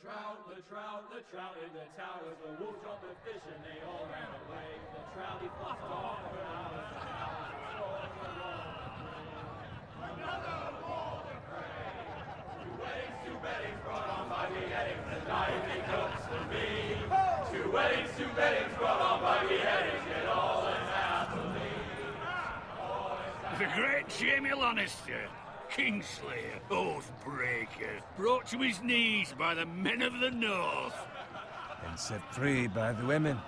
the trout in the towers. The wolf dropped the fish and they all ran away. The trout he flopped off for hours and hours. Another war to pray. Two weddings brought on by beheadings. The diving cooks for me. Two weddings brought on by beheadings. Yet all is happily. The great Jamie Lannister, Kingslayer, Oathbreaker, brought to his knees by the men of the North. And set free by the women.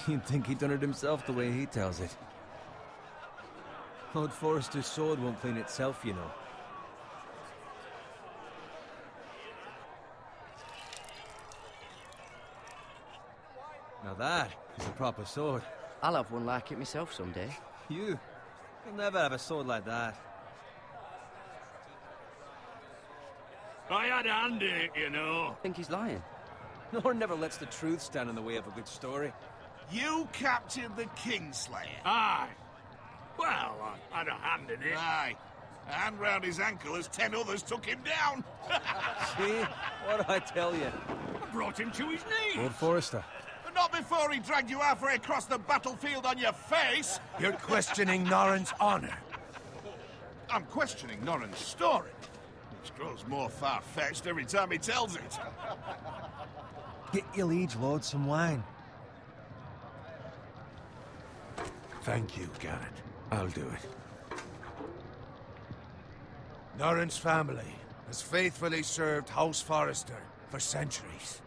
You'd think he'd done it himself the way he tells it. Lord Forrester's sword won't clean itself, you know. Now that is a proper sword. I'll have one like it myself someday. You'll never have a sword like that. I had a hand in it, you know. I think he's lying. Nor never lets the truth stand in the way of a good story. You captured the Kingslayer? Aye. Well, I had a hand in it. Aye. A hand round his ankle as 10 others took him down. See? What'd I tell you? I brought him to his knees. Lord Forrester. But not before he dragged you halfway across the battlefield on your face. You're questioning Norrin's honor. I'm questioning Norrin's story, which grows more far-fetched every time he tells it. Get your liege lord some wine. Thank you, Garrett. I'll do it. Norrin's family has faithfully served House Forrester for centuries.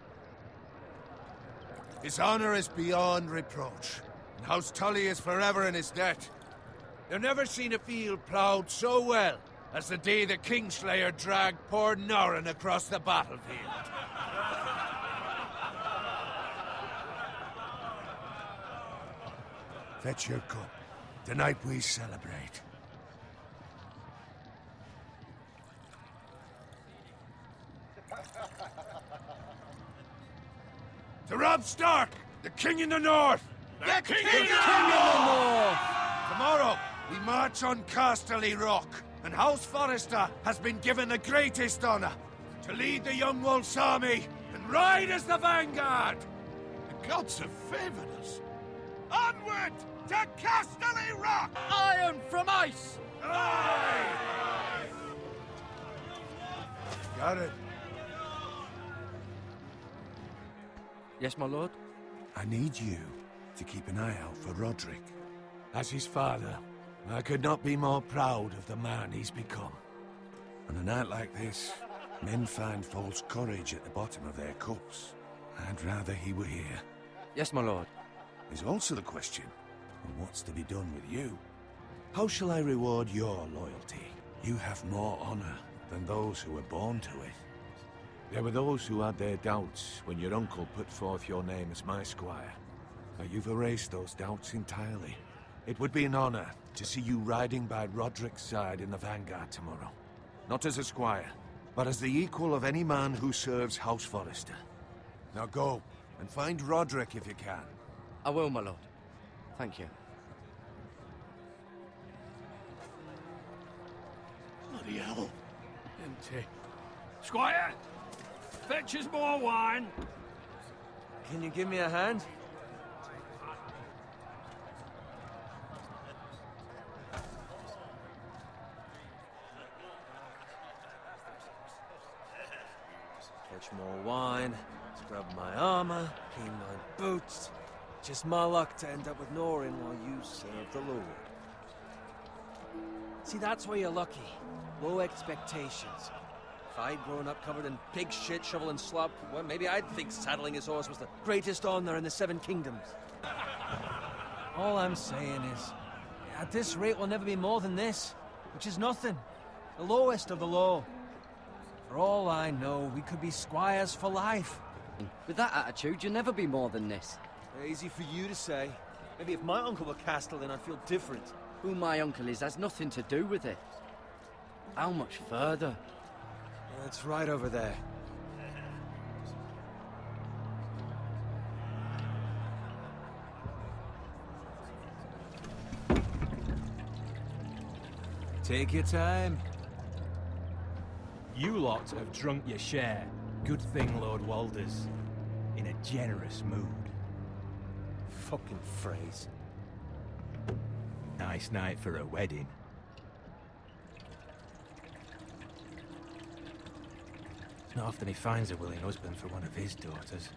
His honor is beyond reproach, and House Tully is forever in his debt. They've never seen a field ploughed so well as the day the Kingslayer dragged poor Norrin across the battlefield. Fetch your cup. Tonight we celebrate. To Robb Stark, the King in the North! The King King in the North! Tomorrow, we march on Casterly Rock, and House Forrester has been given the greatest honor to lead the Young Wolf's army and ride as the vanguard! The gods have favored us. Onward to Casterly Rock! Iron from ice! Aye! Got it. Yes, my lord? I need you to keep an eye out for Roderick. As his father, I could not be more proud of the man he's become. On a night like this, men find false courage at the bottom of their cups. I'd rather he were here. Yes, my lord. There's also the question of what's to be done with you. How shall I reward your loyalty? You have more honor than those who were born to it. There were those who had their doubts when your uncle put forth your name as my squire. Now you've erased those doubts entirely. It would be an honor to see you riding by Roderick's side in the vanguard tomorrow. Not as a squire, but as the equal of any man who serves House Forrester. Now go, and find Roderick if you can. I will, my lord. Thank you. Bloody hell. Empty. Squire! Fetch us more wine. Can you give me a hand? Fetch more wine, scrub my armor, clean my boots. Just my luck to end up with Norrin while you serve the Lord. See, that's where you're lucky. Low expectations. If I'd grown up covered in pig shit, shovel and slop, well, maybe I'd think saddling his horse was the greatest honor in the Seven Kingdoms. All I'm saying is, at this rate we'll never be more than this, which is nothing. The lowest of the low. For all I know, we could be squires for life. With that attitude, you'll never be more than this. Easy for you to say. Maybe if my uncle were Castellan, I'd feel different. Who my uncle is has nothing to do with it. How much further? It's right over there. Take your time. You lot have drunk your share. Good thing Lord Walder's in a generous mood. Fucking phrase. Nice night for a wedding. It's not often he finds a willing husband for one of his daughters.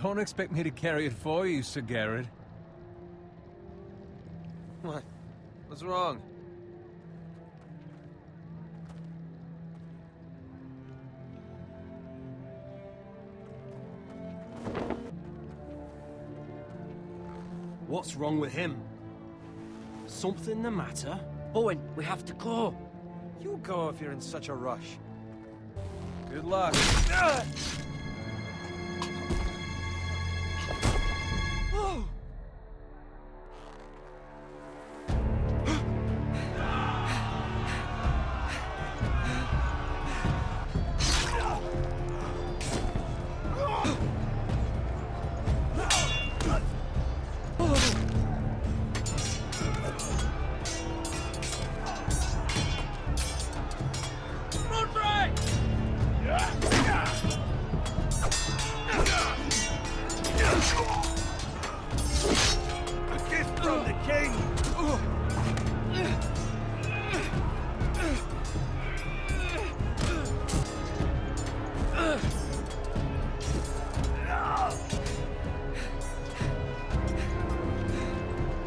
Don't expect me to carry it for you, Sir Garrett. What? What's wrong? What's wrong with him? Something the matter? Owen, we have to go. You go if you're in such a rush. Good luck.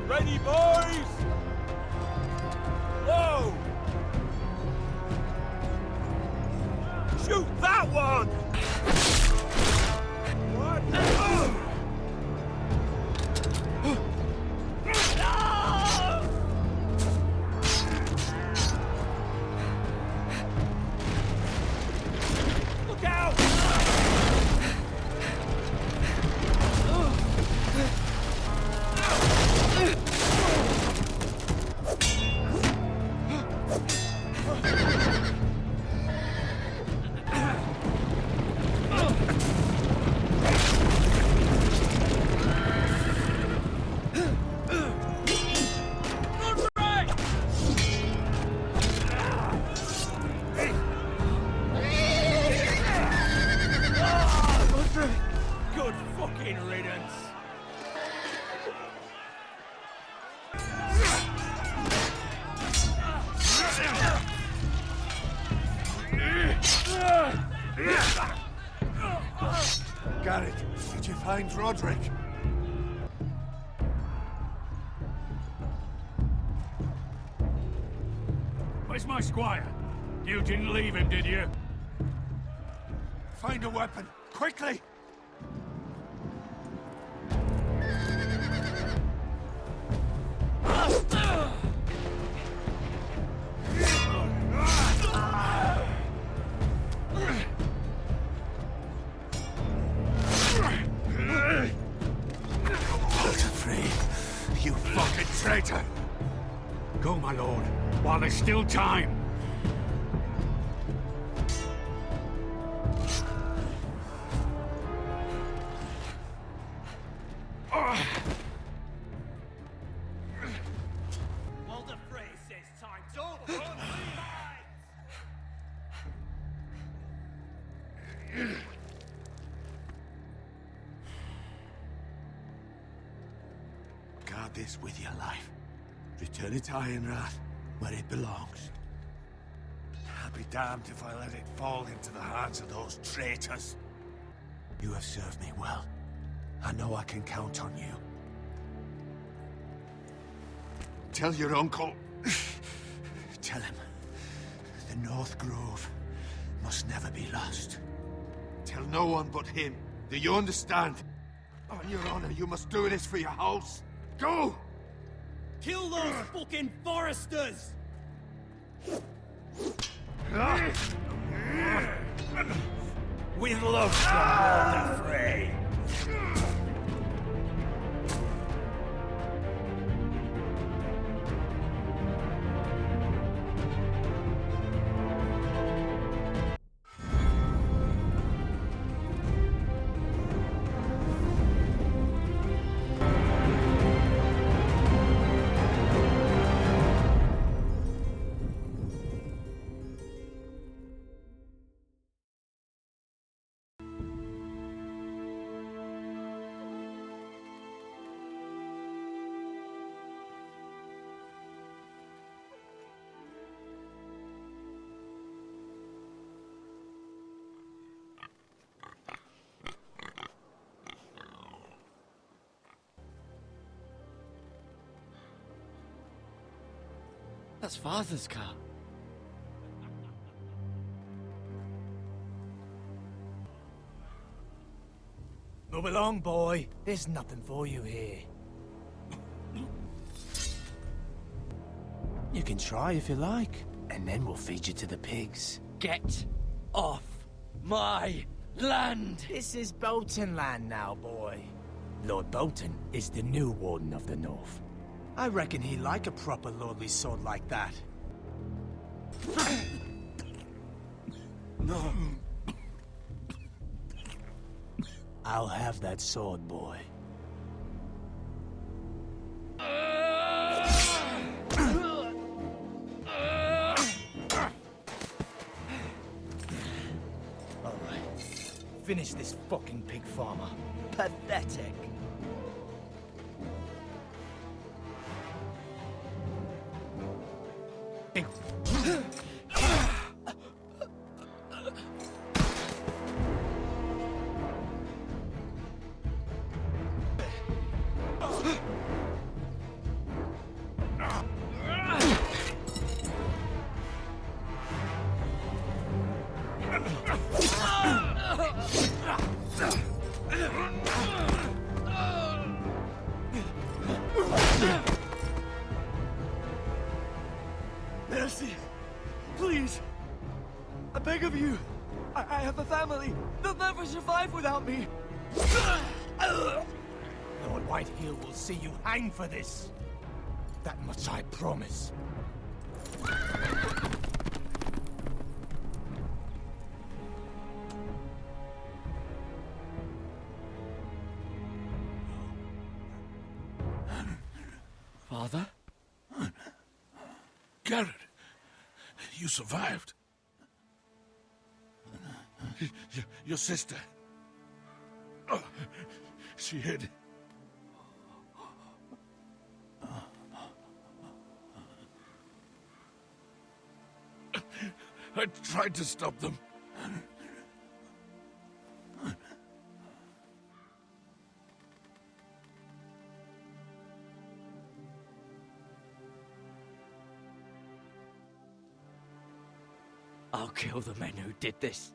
Ready, boys! Whoa! Shoot that one! What? Look out! Good fucking riddance. Garrett, did you find Roderick? Where's my squire? You didn't leave him, did you? Find a weapon, quickly! You fucking traitor! Go, my lord, while there's still time. Walder Frey says time's over. Run, Guard this with your life. Return it to Ironrath, where it belongs. I'll be damned if I let it fall into the hands of those traitors. You have served me well. I know I can count on you. Tell your uncle... Tell him the North Grove must never be lost. Tell no one but him. Do you understand? On your honor, you must do this for your house. Go! kill those fucking foresters! With love from Walder Frey. That's Father's car. Move along, boy. There's nothing for you here. You can try if you like, and then we'll feed you to the pigs. Get off my land! This is Bolton land now, boy. Lord Bolton is the new Warden of the North. I reckon he'd like a proper lordly sword like that. No. I'll have that sword, boy. All right. Finish this fucking pig farmer. Pathetic. Pig. Mercy! Please! I beg of you! I have a family! They'll never survive without me! Lord Whitehill will see you hang for this. That much I promise. Father? Garrett, you survived. Your sister. Oh, she hid. I tried to stop them. I'll kill the men who did this.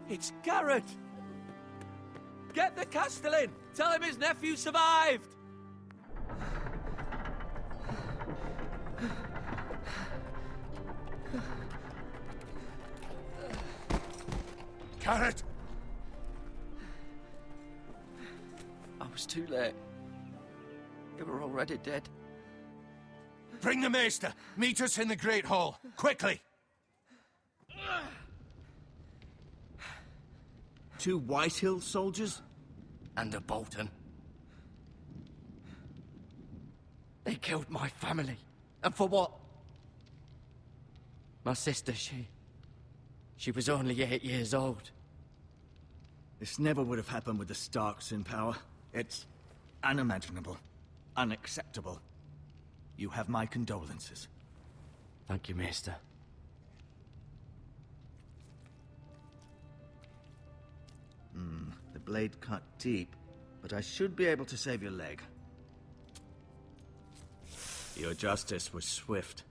It's Garrett! Get the Castellan! Tell him his nephew survived! Garrett! I was too late. They were already dead. Bring the Maester! Meet us in the Great Hall! Quickly! 2 Whitehill soldiers? And a Bolton. They killed my family. And for what? My sister, she was only 8 years old. This never would have happened with the Starks in power. It's unimaginable. Unacceptable. You have my condolences. Thank you, Maester. The blade cut deep, but I should be able to save your leg. Your justice was swift.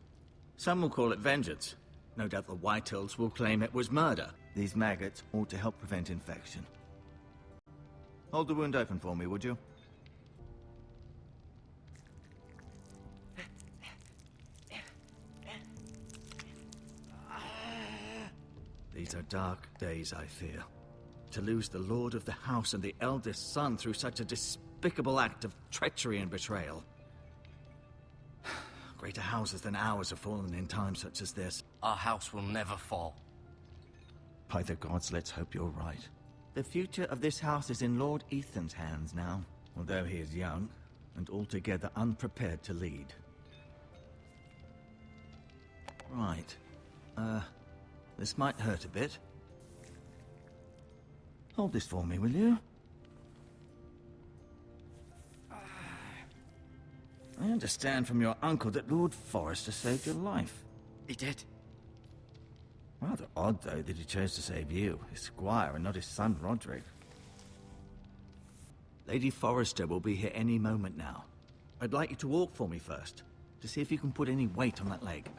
Some will call it vengeance. No doubt the Whitehills will claim it was murder. These maggots ought to help prevent infection. Hold the wound open for me, would you? These are dark days, I fear. To lose the Lord of the House and the eldest son through such a despicable act of treachery and betrayal. Greater houses than ours have fallen in times such as this. Our house will never fall. By the gods, let's hope you're right. The future of this house is in Lord Ethan's hands now, although he is young and altogether unprepared to lead. Right. This might hurt a bit. Hold this for me, will you? I understand from your uncle that Lord Forrester saved your life. He did. Rather odd, though, that he chose to save you, his squire, and not his son Roderick. Lady Forrester will be here any moment now. I'd like you to walk for me first, to see if you can put any weight on that leg.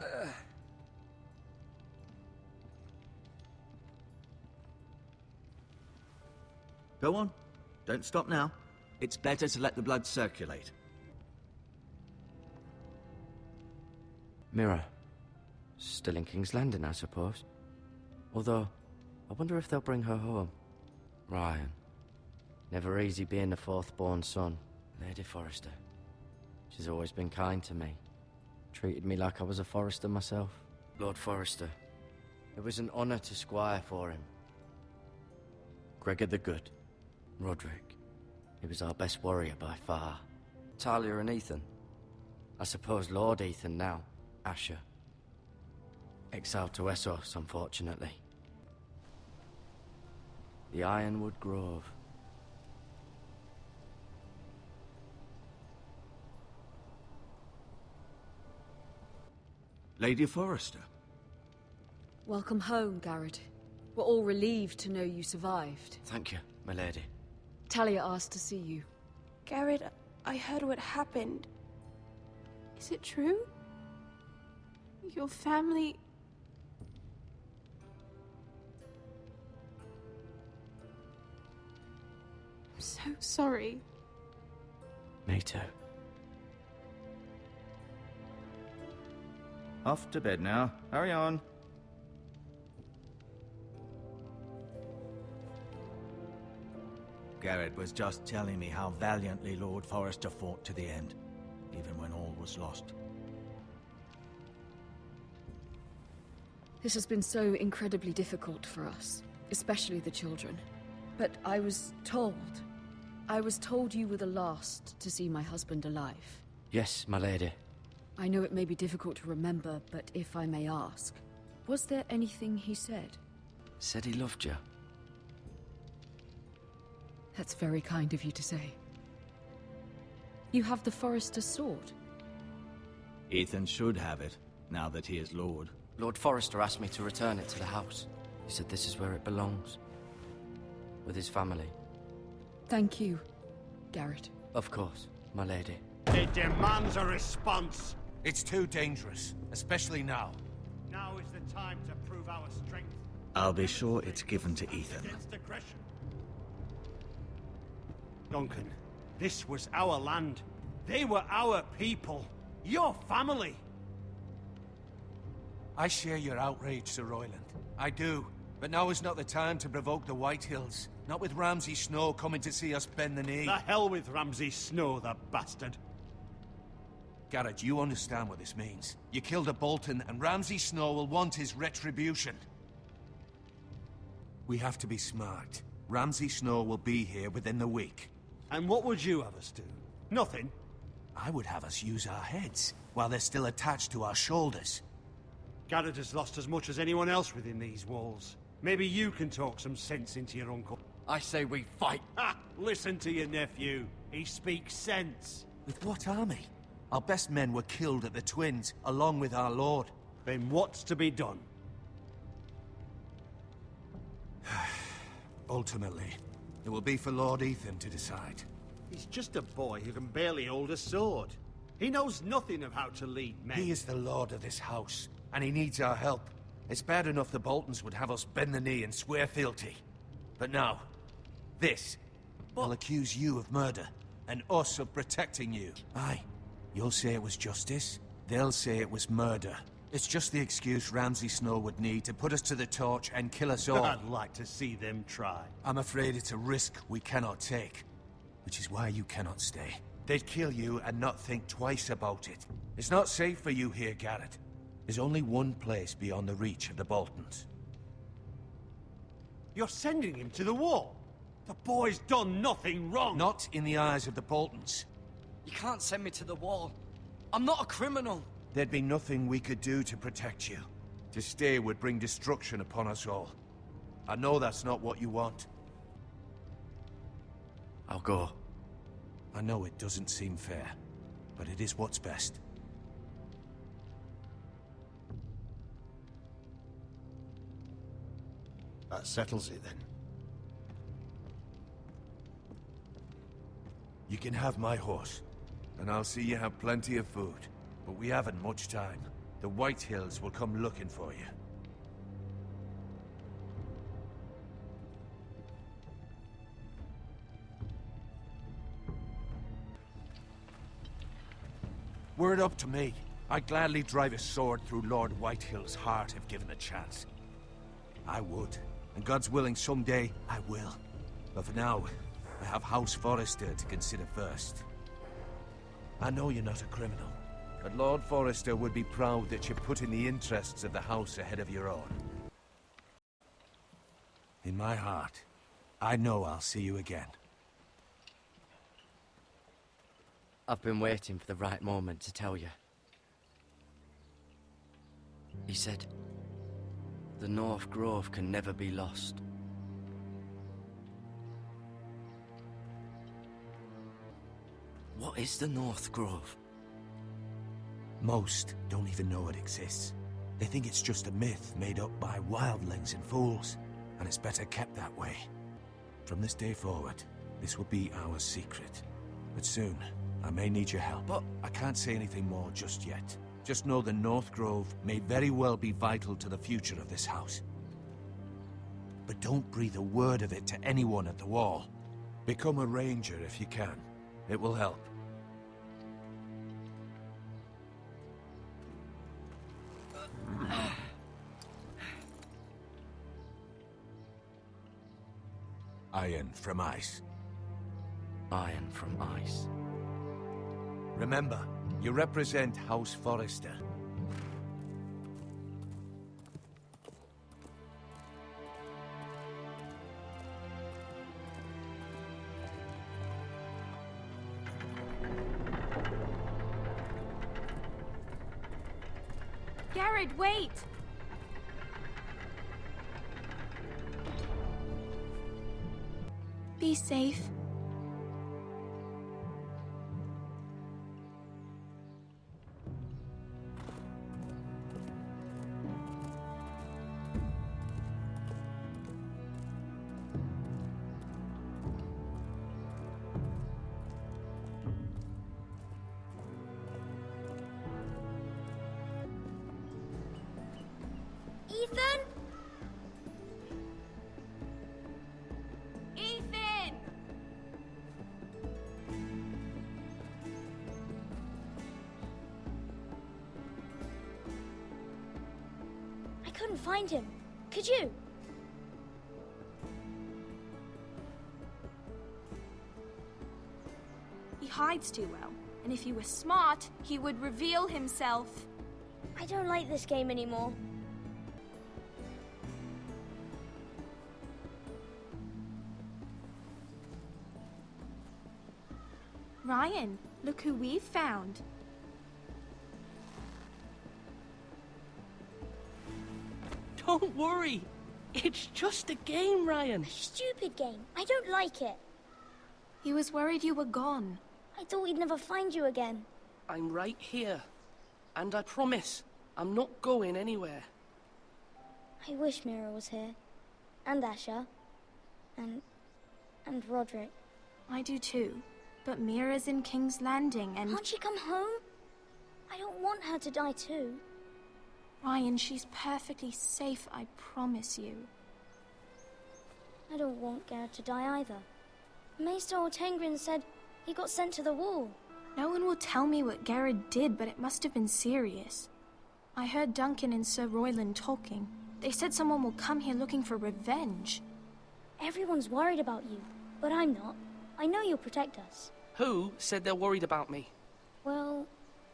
Go on. Don't stop now. It's better to let the blood circulate. Mirror. Still in King's Landing, I suppose. Although, I wonder if they'll bring her home. Ryan. Never easy being the fourth-born son. Lady Forrester. She's always been kind to me. Treated me like I was a Forrester myself. Lord Forrester. It was an honor to squire for him. Gregor the Good. Roderick. He was our best warrior by far. Talia and Ethan. I suppose Lord Ethan now. Asher. Exiled to Essos, unfortunately. The Ironwood Grove. Lady Forrester. Welcome home, Garrett. We're all relieved to know you survived. Thank you, my lady. Talia asked to see you. Garrett, I heard what happened. Is it true? Your family... I'm so sorry. Me too. Off to bed now. Hurry on. Garrett was just telling me how valiantly Lord Forrester fought to the end, even when all was lost. This has been so incredibly difficult for us, especially the children. But I was told you were the last to see my husband alive. Yes, my lady. I know it may be difficult to remember, but if I may ask, was there anything he said? Said he loved you. That's very kind of you to say. You have the Forrester's sword. Ethan should have it, now that he is Lord. Lord Forrester asked me to return it to the house. He said this is where it belongs. With his family. Thank you, Garrett. Of course, my lady. It demands a response. It's too dangerous, especially now. Now is the time to prove our strength. I'll be sure it's given to Ethan. Against aggression. Duncan, this was our land. They were our people. Your family. I share your outrage, Sir Royland. I do. But now is not the time to provoke the White Hills. Not with Ramsay Snow coming to see us bend the knee. The hell with Ramsay Snow, the bastard. Garrett, you understand what this means. You killed a Bolton, and Ramsay Snow will want his retribution. We have to be smart. Ramsay Snow will be here within the week. And what would you have us do? Nothing? I would have us use our heads, while they're still attached to our shoulders. Garrett has lost as much as anyone else within these walls. Maybe you can talk some sense into your uncle. I say we fight. Ha! Listen to your nephew. He speaks sense. With what army? Our best men were killed at the Twins, along with our lord. Then what's to be done? Ultimately, it will be for Lord Ethan to decide. He's just a boy who can barely hold a sword. He knows nothing of how to lead men. He is the lord of this house, and he needs our help. It's bad enough the Boltons would have us bend the knee and swear fealty. But now, this. They'll accuse you of murder, and us of protecting you. Aye, you'll say it was justice. They'll say it was murder. It's just the excuse Ramsay Snow would need to put us to the torch and kill us all. I'd like to see them try. I'm afraid it's a risk we cannot take. Which is why you cannot stay. They'd kill you and not think twice about it. It's not safe for you here, Garrett. There's only one place beyond the reach of the Boltons. You're sending him to the wall? The boy's done nothing wrong! Not in the eyes of the Boltons. You can't send me to the wall. I'm not a criminal. There'd be nothing we could do to protect you. To stay would bring destruction upon us all. I know that's not what you want. I'll go. I know it doesn't seem fair. but it is what's best. That settles it, then. You can have my horse, and I'll see you have plenty of food. But we haven't much time. The White Hills will come looking for you. Were it up to me, I'd gladly drive a sword through Lord Whitehill's heart if given a chance. I would, and God's willing someday I will. But for now, I have House Forrester to consider first. I know you're not a criminal, but Lord Forrester would be proud that you're putting the interests of the house ahead of your own. In my heart, I know I'll see you again. I've been waiting for the right moment to tell you. He said, the North Grove can never be lost. What is the North Grove? Most don't even know it exists. They think it's just a myth made up by wildlings and fools, and it's better kept that way. From this day forward, this will be our secret. But soon, I may need your help. But I can't say anything more just yet. Just know the North Grove may very well be vital to the future of this house. But don't breathe a word of it to anyone at the Wall. Become a ranger if you can. It will help. Iron from ice. Iron from ice. Remember, you represent House Forrester. Garrett, wait! Be safe. Ethan? Ethan! I couldn't find him. Could you? He hides too well, and if he were smart, he would reveal himself. I don't like this game anymore. Ryan, look who we've found. Don't worry. It's just a game, Ryan. A stupid game. I don't like it. He was worried you were gone. I thought we'd never find you again. I'm right here. And I promise, I'm not going anywhere. I wish Mira was here. And Asher. And Roderick. I do too. But Mira's in King's Landing and... Can't she come home? I don't want her to die too. Ryan, she's perfectly safe, I promise you. I don't want Garrett to die either. Maester Ortengrin said he got sent to the Wall. No one will tell me what Garrett did, but it must have been serious. I heard Duncan and Sir Royland talking. They said someone will come here looking for revenge. Everyone's worried about you, but I'm not. I know you'll protect us. Who said they're worried about me? Well,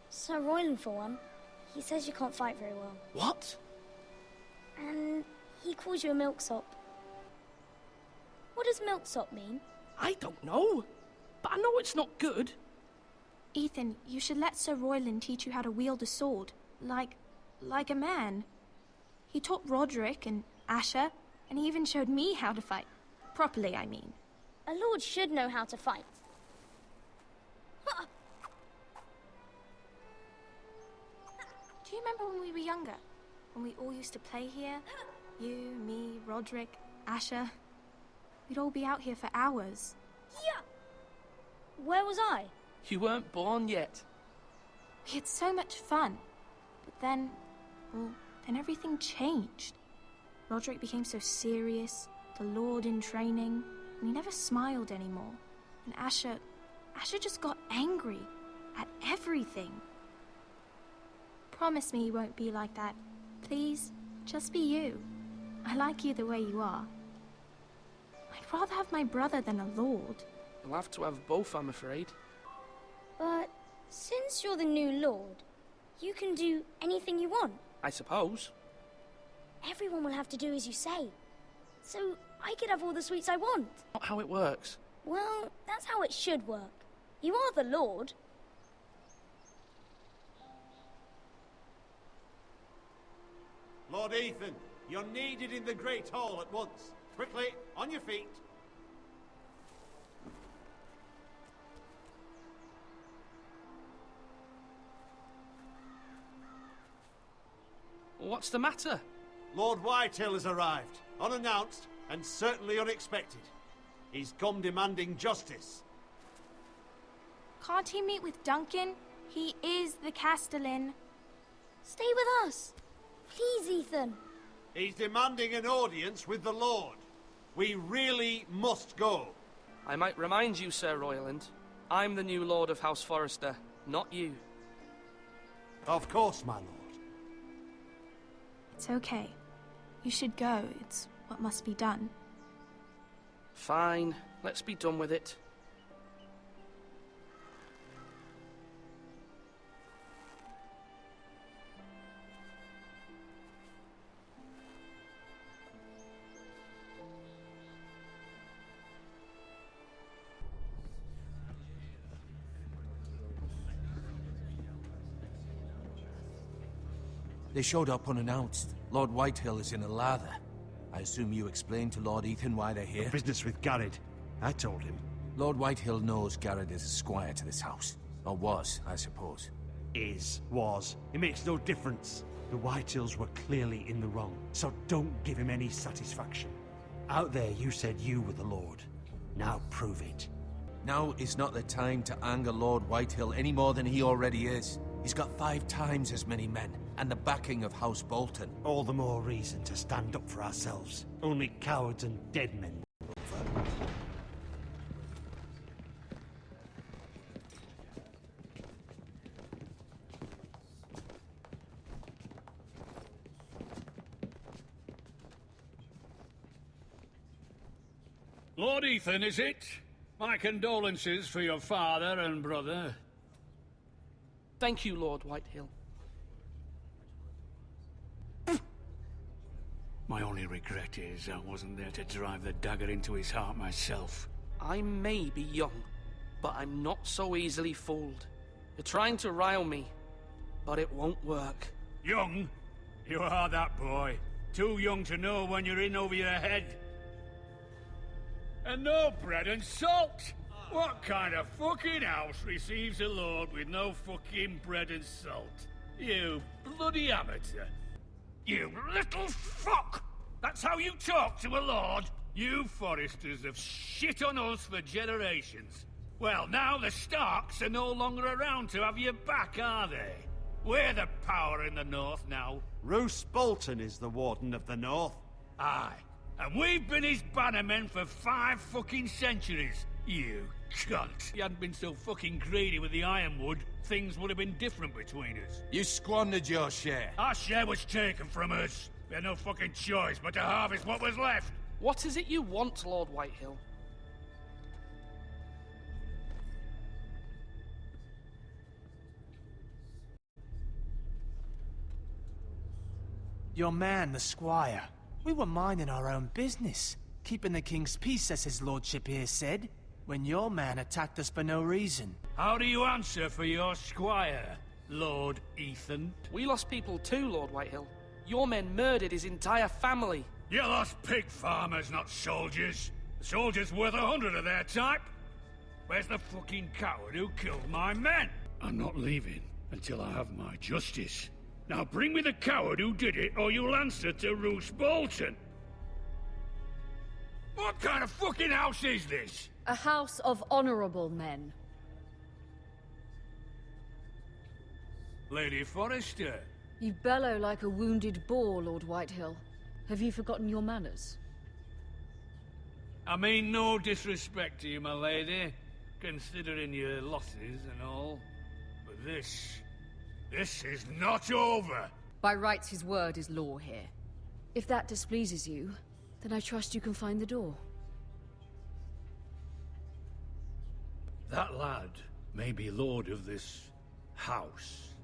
Sir Royland for one. He says you can't fight very well. What? And he calls you a milksop. What does milksop mean? I don't know. But I know it's not good. Ethan, you should let Sir Royland teach you how to wield a sword. Like a man. He taught Roderick and Asher, and he even showed me how to fight. Properly, I mean. A lord should know how to fight. Do you remember when we were younger? When we all used to play here? You, me, Roderick, Asher. We'd all be out here for hours. Yeah! Where was I? You weren't born yet. We had so much fun. But then, well, then everything changed. Roderick became so serious, the Lord in training, and he never smiled anymore. And Asher just got angry at everything. Promise me you won't be like that. Please, just be you. I like you the way you are. I'd rather have my brother than a lord. You'll have to have both, I'm afraid. But since you're the new lord, you can do anything you want. I suppose. Everyone will have to do as you say. So I could have all the sweets I want. Not how it works. Well, that's how it should work. You are the lord. Lord Ethan, you're needed in the Great Hall at once. Quickly, on your feet. What's the matter? Lord Whitehill has arrived, unannounced and certainly unexpected. He's come demanding justice. Can't he meet with Duncan? He is the Castellan. Stay with us. Please, Ethan. He's demanding an audience with the Lord. We really must go. I might remind you, Sir Royland, I'm the new Lord of House Forrester, not you. Of course, my lord. It's okay. You should go. It's what must be done. Fine. Let's be done with it. They showed up unannounced. Lord Whitehill is in a lather. I assume you explained to Lord Ethan why they're here? Business with Garrett. I told him. Lord Whitehill knows Garrett is a squire to this house. Or was, I suppose. Was. It makes no difference. The Whitehills were clearly in the wrong, so don't give him any satisfaction. Out there you said you were the Lord. Now prove it. Now is not the time to anger Lord Whitehill any more than he already is. He's got 5 times as many men, and the backing of House Bolton. All the more reason to stand up for ourselves. Only cowards and dead men will vote. Lord Ethan, is it? My condolences for your father and brother. Thank you, Lord Whitehill. My only regret is I wasn't there to drive the dagger into his heart myself. I may be young, but I'm not so easily fooled. You're trying to rile me, but it won't work. Young? You are that boy. Too young to know when you're in over your head. And no bread and salt! What kind of fucking house receives a lord with no fucking bread and salt? You bloody amateur. You little fuck! That's how you talk to a lord? You Forresters have shit on us for generations. Well, now the Starks are no longer around to have your back, are they? We're the power in the north now. Roose Bolton is the Warden of the North. Aye. And we've been his bannermen for 5 fucking centuries. You cunt. If you hadn't been so fucking greedy with the ironwood, things would have been different between us. You squandered your share. Our share was taken from us. We had no fucking choice but to harvest what was left. What is it you want, Lord Whitehill? Your man, the squire. We were minding our own business, keeping the king's peace, as his lordship here said, when your man attacked us for no reason. How do you answer for your squire, Lord Ethan? We lost people too, Lord Whitehill. Your men murdered his entire family. You lost pig farmers, not soldiers. The soldiers worth 100 of their type. Where's the fucking coward who killed my men? I'm not leaving until I have my justice. Now bring me the coward who did it, or you'll answer to Roose Bolton. What kind of fucking house is this? A house of honorable men. Lady Forrester. You bellow like a wounded boar, Lord Whitehill. Have you forgotten your manners? I mean no disrespect to you, my lady, considering your losses and all. But this is not over. By rights, his word is law here. If that displeases you, then I trust you can find the door. That lad may be lord of this house,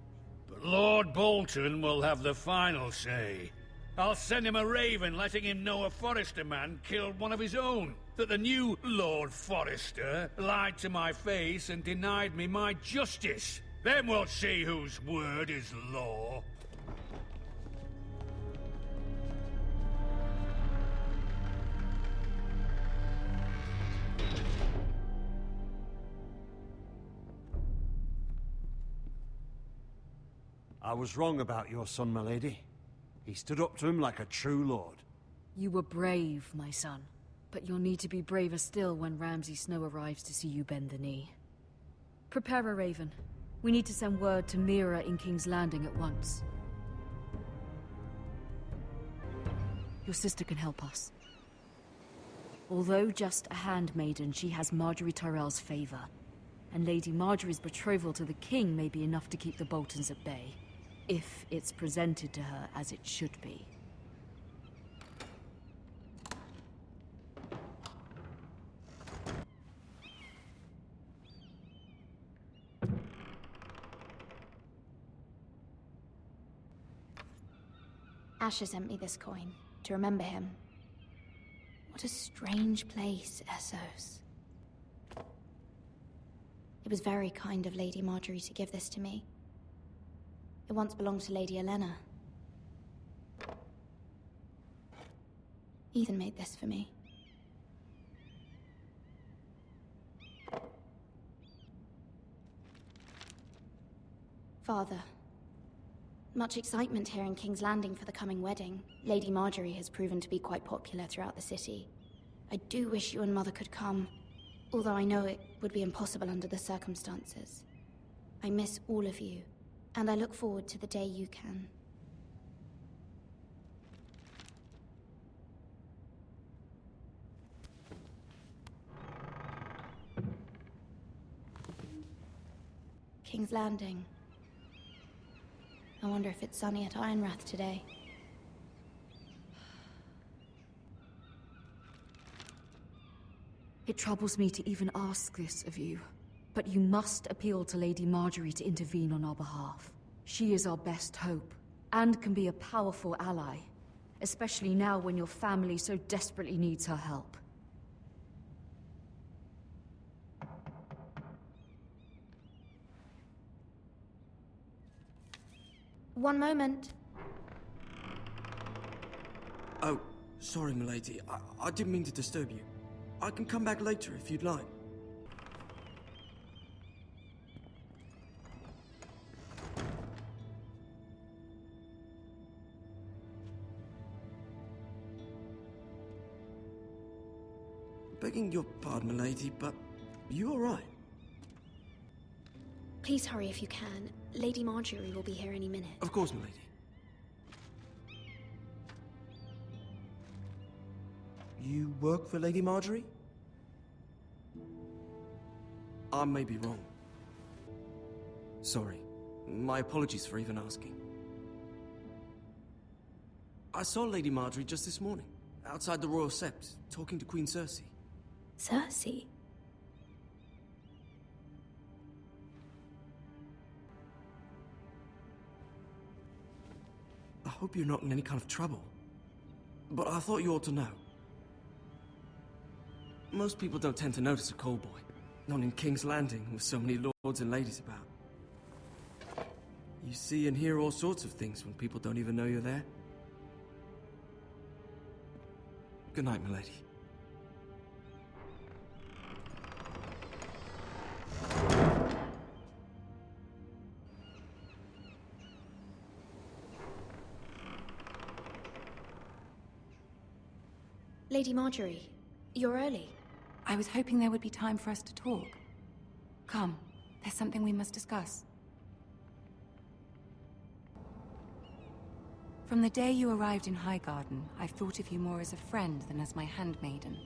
but Lord Bolton will have the final say. I'll send him a raven letting him know a Forrester man killed one of his own. That the new Lord Forrester lied to my face and denied me my justice. Then we'll see whose word is law. I was wrong about your son, my lady. He stood up to him like a true lord. You were brave, my son. But you'll need to be braver still when Ramsay Snow arrives to see you bend the knee. Prepare a raven. We need to send word to Mira in King's Landing at once. Your sister can help us. Although just a handmaiden, she has Marjorie Tyrell's favor. And Lady Marjorie's betrothal to the king may be enough to keep the Boltons at bay. If it's presented to her as it should be. Asher sent me this coin, to remember him. What a strange place, Essos. It was very kind of Lady Marjorie to give this to me. It once belonged to Lady Elena. Ethan made this for me. Father. Much excitement here in King's Landing for the coming wedding. Lady Marjorie has proven to be quite popular throughout the city. I do wish you and Mother could come, although I know it would be impossible under the circumstances. I miss all of you, and I look forward to the day you can. King's Landing. I wonder if it's sunny at Ironrath today. It troubles me to even ask this of you, but you must appeal to Lady Marjorie to intervene on our behalf. She is our best hope, and can be a powerful ally, especially now when your family so desperately needs her help. One moment. Oh, sorry, milady. I didn't mean to disturb you. I can come back later if you'd like. Begging your pardon, milady, but you all right? Please hurry if you can. Lady Marjorie will be here any minute. Of course, milady. You work for Lady Marjorie? I may be wrong. Sorry. My apologies for even asking. I saw Lady Marjorie just this morning, outside the Royal Sept, talking to Queen Cersei. Cersei? I hope you're not in any kind of trouble. But I thought you ought to know. Most people don't tend to notice a call boy. Not in King's Landing, with so many lords and ladies about. You see and hear all sorts of things when people don't even know you're there. Good night, milady. Lady Marjorie, you're early. I was hoping there would be time for us to talk. Come, there's something we must discuss. From the day you arrived in Highgarden, I've thought of you more as a friend than as my handmaiden.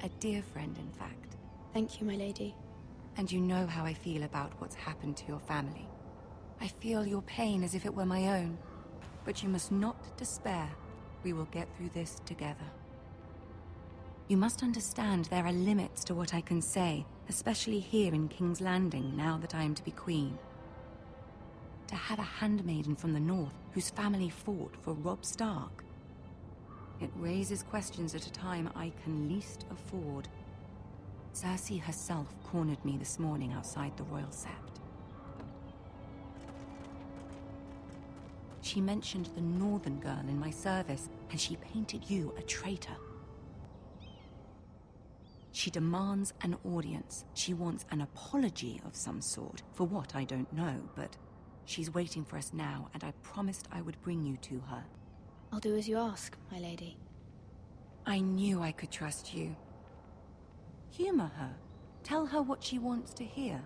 A dear friend, in fact. Thank you, my lady. And you know how I feel about what's happened to your family. I feel your pain as if it were my own. But you must not despair. We will get through this together. You must understand there are limits to what I can say, especially here in King's Landing, now that I am to be queen. To have a handmaiden from the north whose family fought for Robb Stark. It raises questions at a time I can least afford. Cersei herself cornered me this morning outside the Royal Sept. She mentioned the northern girl in my service, and she painted you a traitor. She demands an audience. She wants an apology of some sort, for what I don't know, but she's waiting for us now, and I promised I would bring you to her. I'll do as you ask, my lady. I knew I could trust you. Humor her. Tell her what she wants to hear.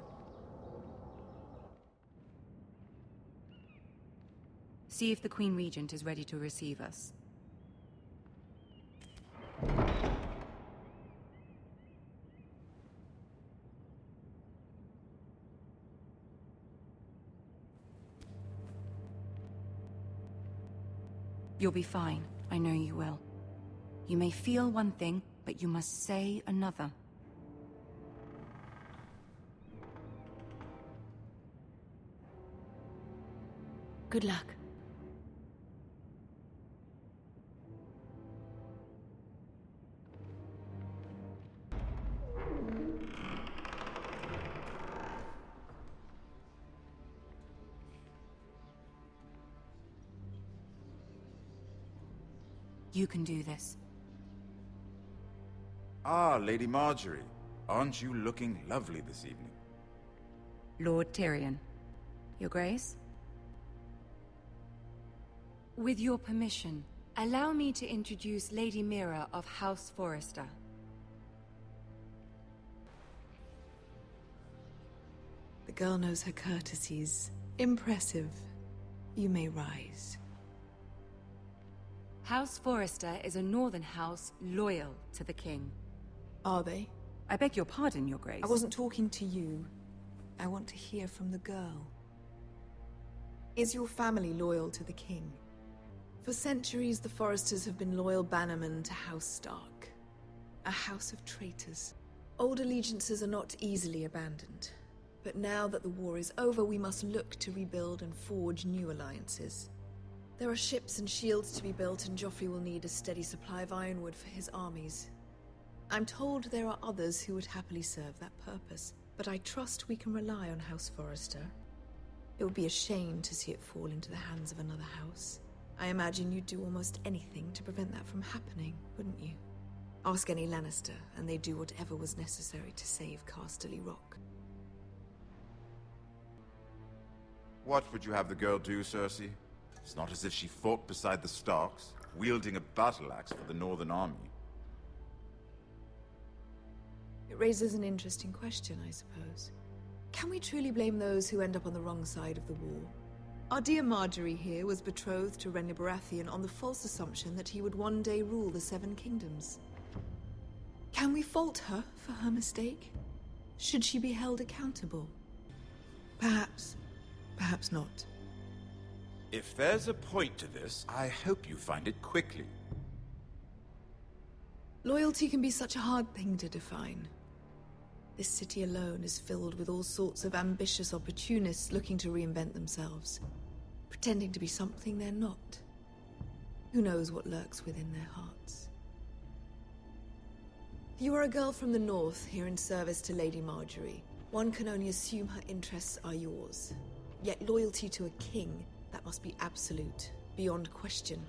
See if the Queen Regent is ready to receive us. You'll be fine. I know you will. You may feel one thing, but you must say another. Good luck. You can do this. Ah, Lady Marjorie. Aren't you looking lovely this evening? Lord Tyrion. Your Grace? With your permission, allow me to introduce Lady Mira of House Forrester. The girl knows her courtesies. Impressive. You may rise. House Forrester is a northern house loyal to the king. Are they? I beg your pardon, Your Grace. I wasn't talking to you. I want to hear from the girl. Is your family loyal to the king? For centuries, the Forresters have been loyal bannermen to House Stark. A house of traitors. Old allegiances are not easily abandoned. But now that the war is over, we must look to rebuild and forge new alliances. There are ships and shields to be built, and Joffrey will need a steady supply of ironwood for his armies. I'm told there are others who would happily serve that purpose, but I trust we can rely on House Forrester. It would be a shame to see it fall into the hands of another house. I imagine you'd do almost anything to prevent that from happening, wouldn't you? Ask any Lannister, and they'd do whatever was necessary to save Casterly Rock. What would you have the girl do, Cersei? It's not as if she fought beside the Starks, wielding a battle axe for the Northern Army. It raises an interesting question, I suppose. Can we truly blame those who end up on the wrong side of the war? Our dear Marjorie here was betrothed to Renly Baratheon on the false assumption that he would one day rule the Seven Kingdoms. Can we fault her for her mistake? Should she be held accountable? Perhaps. Perhaps not. If there's a point to this, I hope you find it quickly. Loyalty can be such a hard thing to define. This city alone is filled with all sorts of ambitious opportunists looking to reinvent themselves, pretending to be something they're not. Who knows what lurks within their hearts? You are a girl from the north, here in service to Lady Marjorie. One can only assume her interests are yours. Yet loyalty to a king, that must be absolute, beyond question.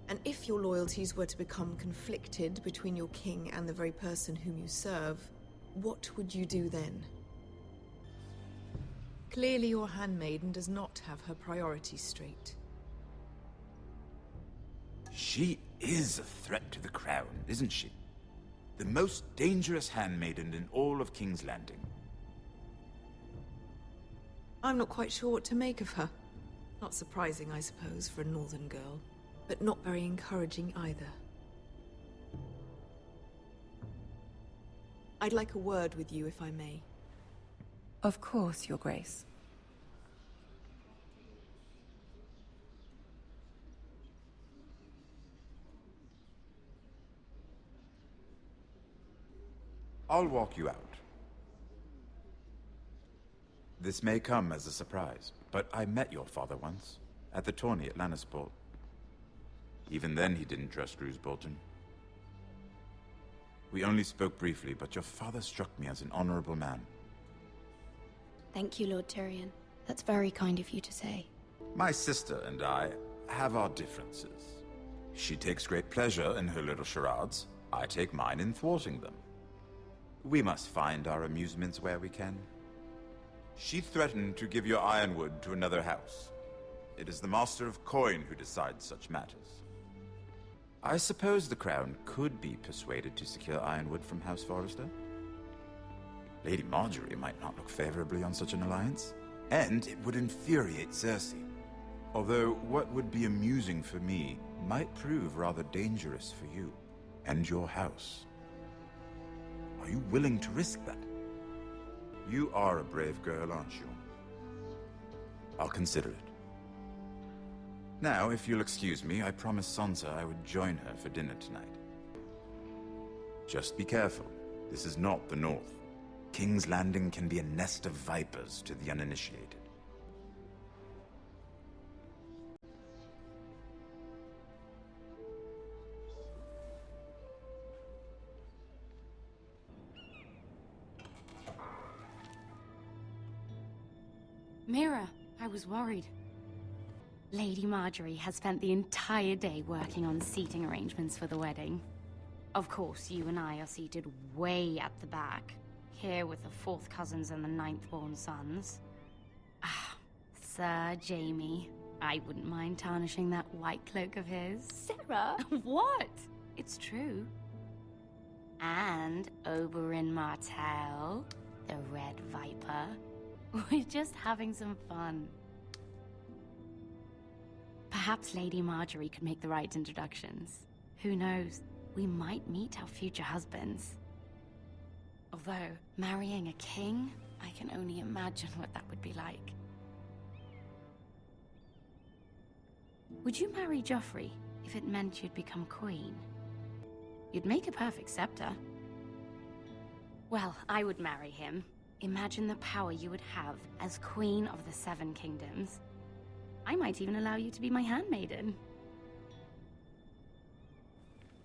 And if your loyalties were to become conflicted between your king and the very person whom you serve, what would you do then? Clearly your handmaiden does not have her priorities straight. She is a threat to the crown, isn't she? The most dangerous handmaiden in all of King's Landing. I'm not quite sure what to make of her. Not surprising, I suppose, for a northern girl, but not very encouraging either. I'd like a word with you, if I may. Of course, Your Grace. I'll walk you out. This may come as a surprise, but I met your father once, at the tourney at Lannisport. Even then he didn't trust Roose Bolton. We only spoke briefly, but your father struck me as an honorable man. Thank you, Lord Tyrion. That's very kind of you to say. My sister and I have our differences. She takes great pleasure in her little charades. I take mine in thwarting them. We must find our amusements where we can. She threatened to give your ironwood to another house. It is the Master of Coin who decides such matters. I suppose the Crown could be persuaded to secure ironwood from House Forrester. Lady Marjorie might not look favorably on such an alliance, and it would infuriate Cersei. Although what would be amusing for me might prove rather dangerous for you and your house. Are you willing to risk that? You are a brave girl, aren't you? I'll consider it. Now, if you'll excuse me, I promised Sansa I would join her for dinner tonight. Just be careful. This is not the North. King's Landing can be a nest of vipers to the uninitiated. Mira, I was worried. Lady Marjorie has spent the entire day working on seating arrangements for the wedding. Of course, you and I are seated way at the back, here with the 4th cousins and the 9th-born sons. Ah, Sir Jaime. I wouldn't mind tarnishing that white cloak of his. Sarah! What? It's true. And Oberyn Martell, the Red Viper. We're just having some fun. Perhaps Lady Marjorie could make the right introductions. Who knows? We might meet our future husbands. Although, marrying a king, I can only imagine what that would be like. Would you marry Joffrey if it meant you'd become queen? You'd make a perfect scepter. Well, I would marry him. Imagine the power you would have as Queen of the 7 Kingdoms. I might even allow you to be my handmaiden.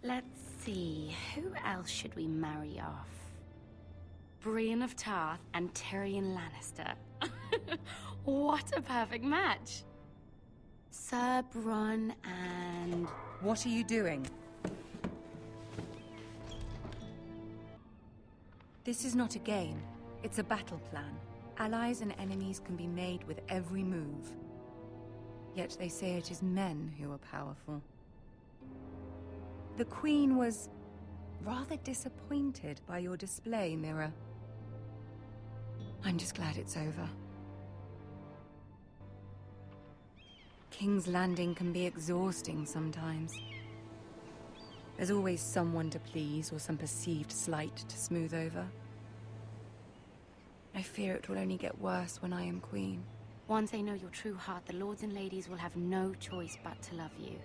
Let's see, who else should we marry off? Brienne of Tarth and Tyrion Lannister. What a perfect match! Sir Bronn and... What are you doing? This is not a game. It's a battle plan. Allies and enemies can be made with every move. Yet they say it is men who are powerful. The Queen was rather disappointed by your display, Mira. I'm just glad it's over. King's Landing can be exhausting sometimes. There's always someone to please or some perceived slight to smooth over. I fear it will only get worse when I am queen. Once they know your true heart, the lords and ladies will have no choice but to love you.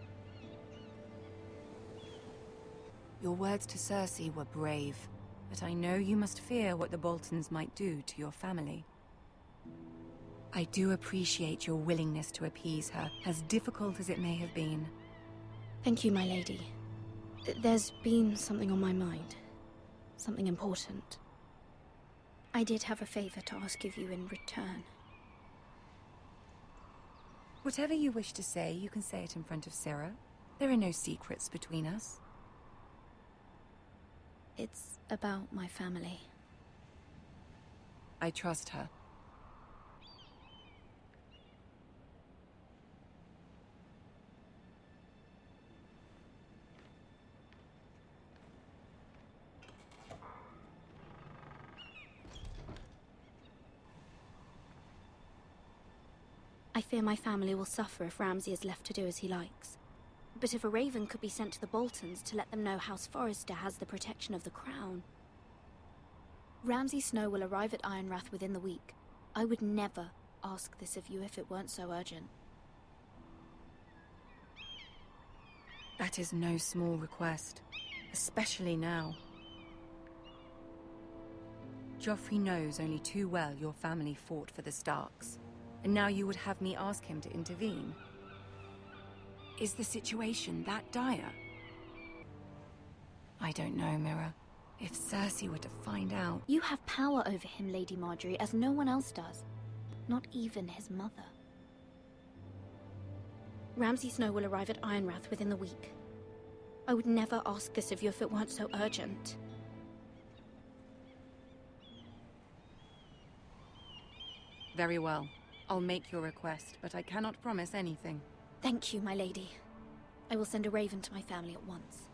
Your words to Cersei were brave, but I know you must fear what the Boltons might do to your family. I do appreciate your willingness to appease her, as difficult as it may have been. Thank you, my lady. There's been something on my mind. Something important. I did have a favor to ask of you in return. Whatever you wish to say, you can say it in front of Sarah. There are no secrets between us. It's about my family. I trust her. I fear my family will suffer if Ramsay is left to do as he likes. But if a raven could be sent to the Boltons to let them know House Forrester has the protection of the crown... Ramsay Snow will arrive at Ironrath within the week. I would never ask this of you if it weren't so urgent. That is no small request, especially now. Joffrey knows only too well your family fought for the Starks, and now you would have me ask him to intervene. Is the situation that dire? I don't know, Mira. If Cersei were to find out... You have power over him, Lady Marjorie, as no one else does. Not even his mother. Ramsay Snow will arrive at Ironrath within the week. I would never ask this of you if it weren't so urgent. Very well. I'll make your request, but I cannot promise anything. Thank you, my lady. I will send a raven to my family at once.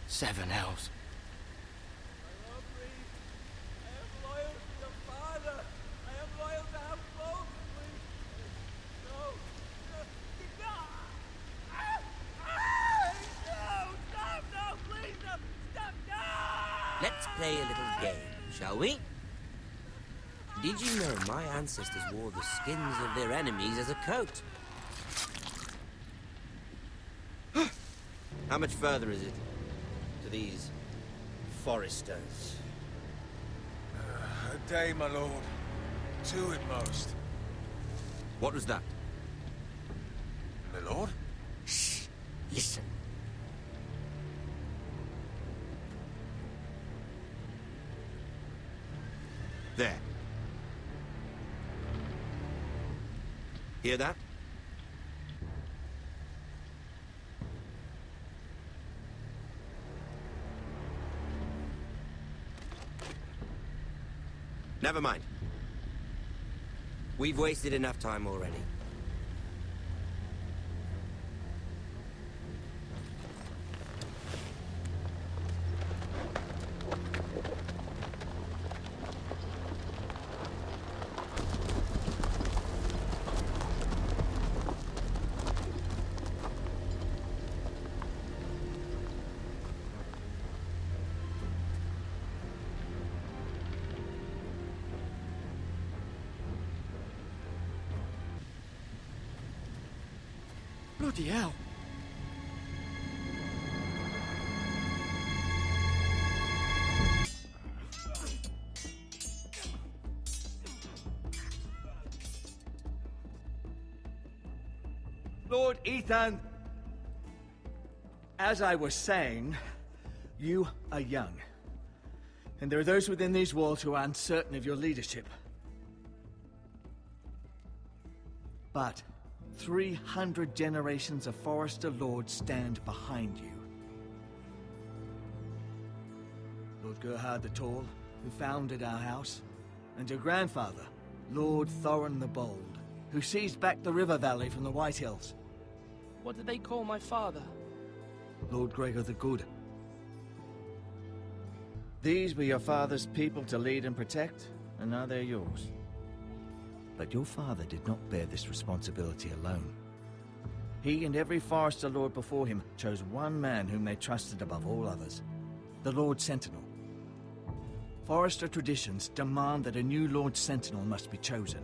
Seven hells. Let's play a little game, shall we? Did you know my ancestors wore the skins of their enemies as a coat? How much further is it to these foresters? A day, my lord. 2 at most. What was that? My lord? Shh! Listen. There. Hear that? Never mind. We've wasted enough time already. Bloody hell. Lord Ethan, as I was saying, you are young. And there are those within these walls who are uncertain of your leadership. But 300 generations of Forester Lords stand behind you. Lord Gerhard the Tall, who founded our house, and your grandfather, Lord Thorin the Bold, who seized back the river valley from the White Hills. What did they call my father? Lord Gregor the Good. These were your father's people to lead and protect, and now they're yours. But your father did not bear this responsibility alone. He and every Forester Lord before him chose one man whom they trusted above all others, the Lord Sentinel. Forester traditions demand that a new Lord Sentinel must be chosen.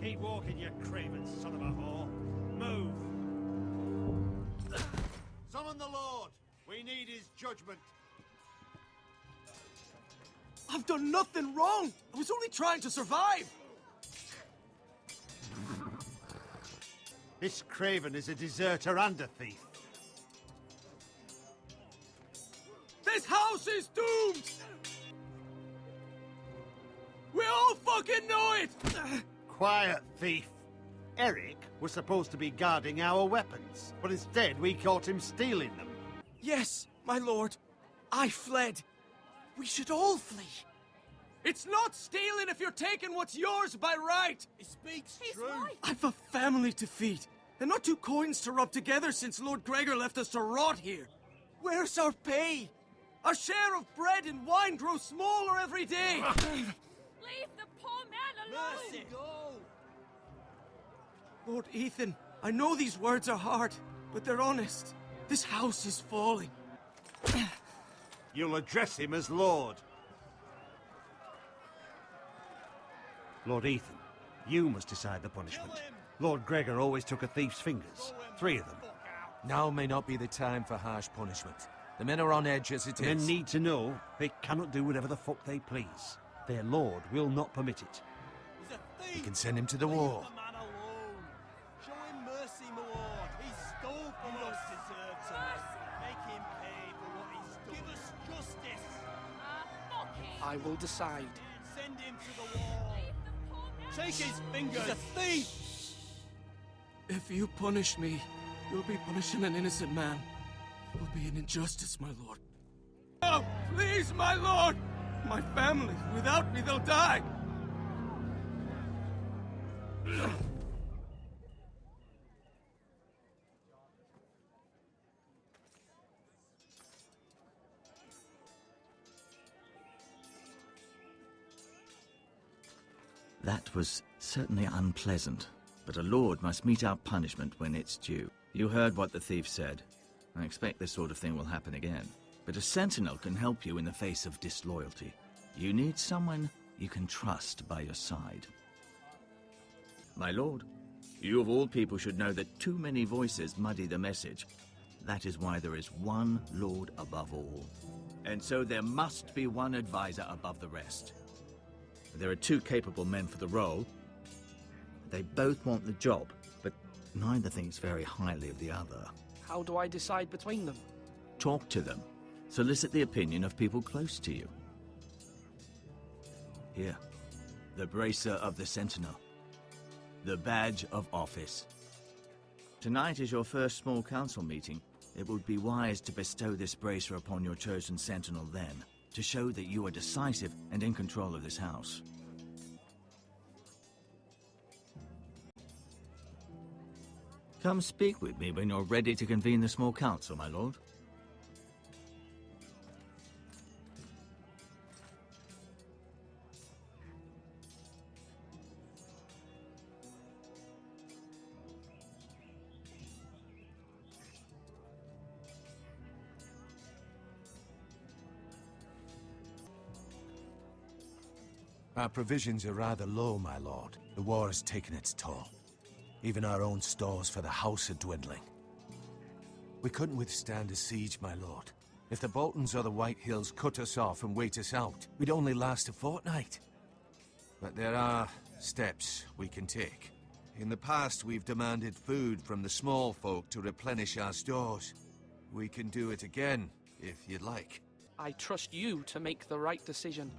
Keep walking, you craven son of a whore. Move! Summon the Lord! We need his judgment. I've done nothing wrong! I was only trying to survive! This craven is a deserter and a thief. This house is doomed! We all fucking know it! Quiet, thief. Eric was supposed to be guarding our weapons, but instead we caught him stealing them. Yes, my lord. I fled. We should all flee. It's not stealing if you're taking what's yours by right. He speaks true. I've a family to feed, and not two coins to rub together since Lord Gregor left us to rot here. Where's our pay? Our share of bread and wine grows smaller every day. Leave the poor man alone! Mercy, go! Lord Ethan, I know these words are hard, but they're honest. This house is falling. You'll address him as Lord. Lord Ethan, you must decide the punishment. Lord Gregor always took a thief's fingers. 3 of them. Now may not be the time for harsh punishment. The men are on edge as it is. Men need to know they cannot do whatever the fuck they please. Their lord will not permit it. We can send him to the war. Show him mercy, my lord. He stole from us. Deserves it. Make him pay for what he stole. Give us justice. Fuck him. I will decide. Send him to the wall. Take his fingers. He's a thief. If you punish me, you'll be punishing an innocent man. It will be an injustice, my lord. Oh, please, my lord! My family, without me, they'll die! That was certainly unpleasant, but a lord must mete out punishment when it's due. You heard what the thief said. I expect this sort of thing will happen again. But a sentinel can help you in the face of disloyalty. You need someone you can trust by your side. My lord, you of all people should know that too many voices muddy the message. That is why there is one lord above all. And so there must be one advisor above the rest. There are 2 capable men for the role. They both want the job, but neither thinks very highly of the other. How do I decide between them? Talk to them. Solicit the opinion of people close to you. Here, the bracer of the Sentinel. The badge of office. Tonight is your first small council meeting. It would be wise to bestow this bracer upon your chosen Sentinel then, to show that you are decisive and in control of this house. Come speak with me when you're ready to convene the small council, my lord. Our provisions are rather low, my lord. The war has taken its toll. Even our own stores for the house are dwindling. We couldn't withstand a siege, my lord. If the Boltons or the White Hills cut us off and wait us out, we'd only last a fortnight. But there are steps we can take. In the past, we've demanded food from the small folk to replenish our stores. We can do it again, if you'd like. I trust you to make the right decision.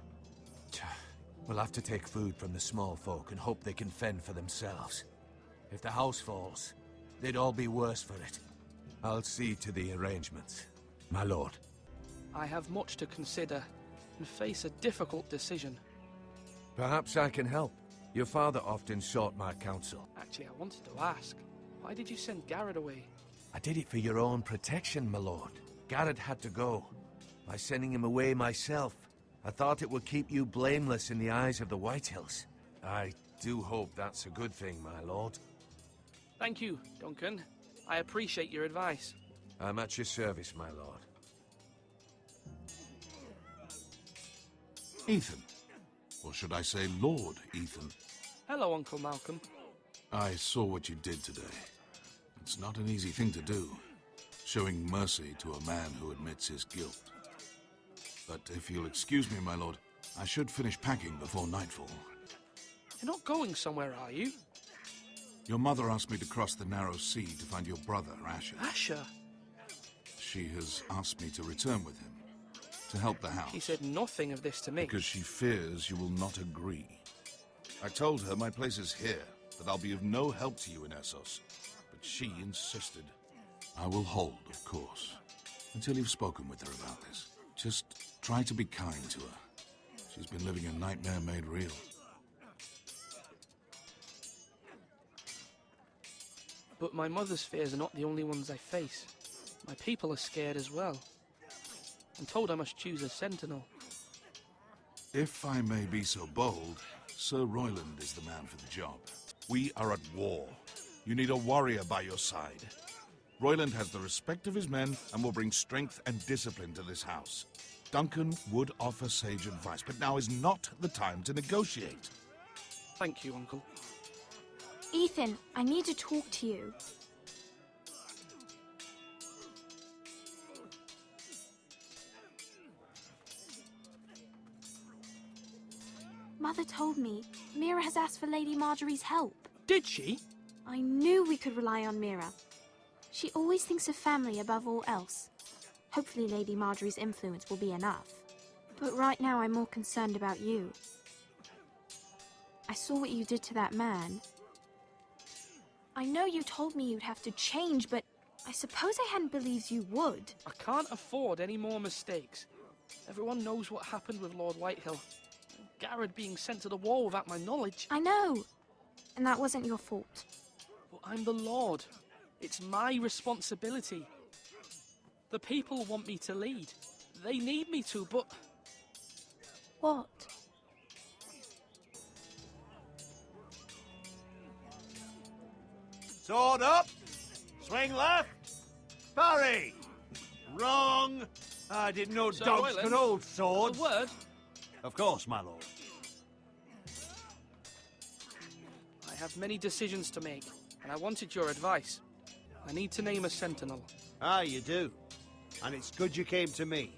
We'll have to take food from the small folk and hope they can fend for themselves. If the house falls, they'd all be worse for it. I'll see to the arrangements, my lord. I have much to consider and face a difficult decision. Perhaps I can help. Your father often sought my counsel. Actually, I wanted to ask, why did you send Garrett away? I did it for your own protection, my lord. Garrett had to go. By sending him away myself, I thought it would keep you blameless in the eyes of the Whitehills. I do hope that's a good thing, my lord. Thank you, Duncan. I appreciate your advice. I'm at your service, my lord. Ethan. Or should I say Lord Ethan? Hello, Uncle Malcolm. I saw what you did today. It's not an easy thing to do, showing mercy to a man who admits his guilt. But if you'll excuse me, my lord, I should finish packing before nightfall. You're not going somewhere, are you? Your mother asked me to cross the narrow sea to find your brother, Asher. Asher? She has asked me to return with him, to help the house. She said nothing of this to me. Because she fears you will not agree. I told her my place is here, that I'll be of no help to you in Essos. But she insisted. I will hold, of course, until you've spoken with her about this. Just try to be kind to her. She's been living a nightmare made real. But my mother's fears are not the only ones I face. My people are scared as well. I'm told I must choose a sentinel. If I may be so bold, Sir Royland is the man for the job. We are at war. You need a warrior by your side. Royland has the respect of his men and will bring strength and discipline to this house. Duncan would offer sage advice, but now is not the time to negotiate. Thank you, Uncle. Ethan, I need to talk to you. Mother told me Mira has asked for Lady Marjorie's help. Did she? I knew we could rely on Mira. She always thinks of family above all else. Hopefully Lady Marjorie's influence will be enough. But right now I'm more concerned about you. I saw what you did to that man. I know you told me you'd have to change, but I suppose I hadn't believed you would. I can't afford any more mistakes. Everyone knows what happened with Lord Whitehill. Garrett being sent to the wall without my knowledge. I know. And that wasn't your fault. But I'm the Lord. It's my responsibility. The people want me to lead. They need me to, but... What? Sword up! Swing left! Parry! Wrong! I didn't know Sir dogs Royland, could hold swords. A word? Of course, my lord. I have many decisions to make, and I wanted your advice. I need to name a sentinel. Ah, you do. And it's good you came to me.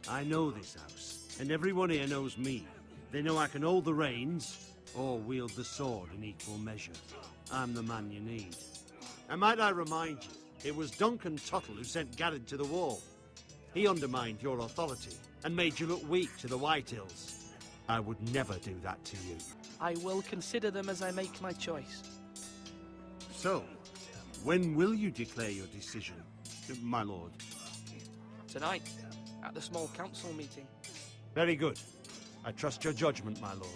I know this house, and everyone here knows me. They know I can hold the reins, or wield the sword in equal measure. I'm the man you need. And might I remind you, it was Duncan Tuttle who sent Garrett to the wall. He undermined your authority, and made you look weak to the Whitehills. I would never do that to you. I will consider them as I make my choice. So, when will you declare your decision, my lord? Tonight, at the small council meeting. Very good. I trust your judgment, my lord.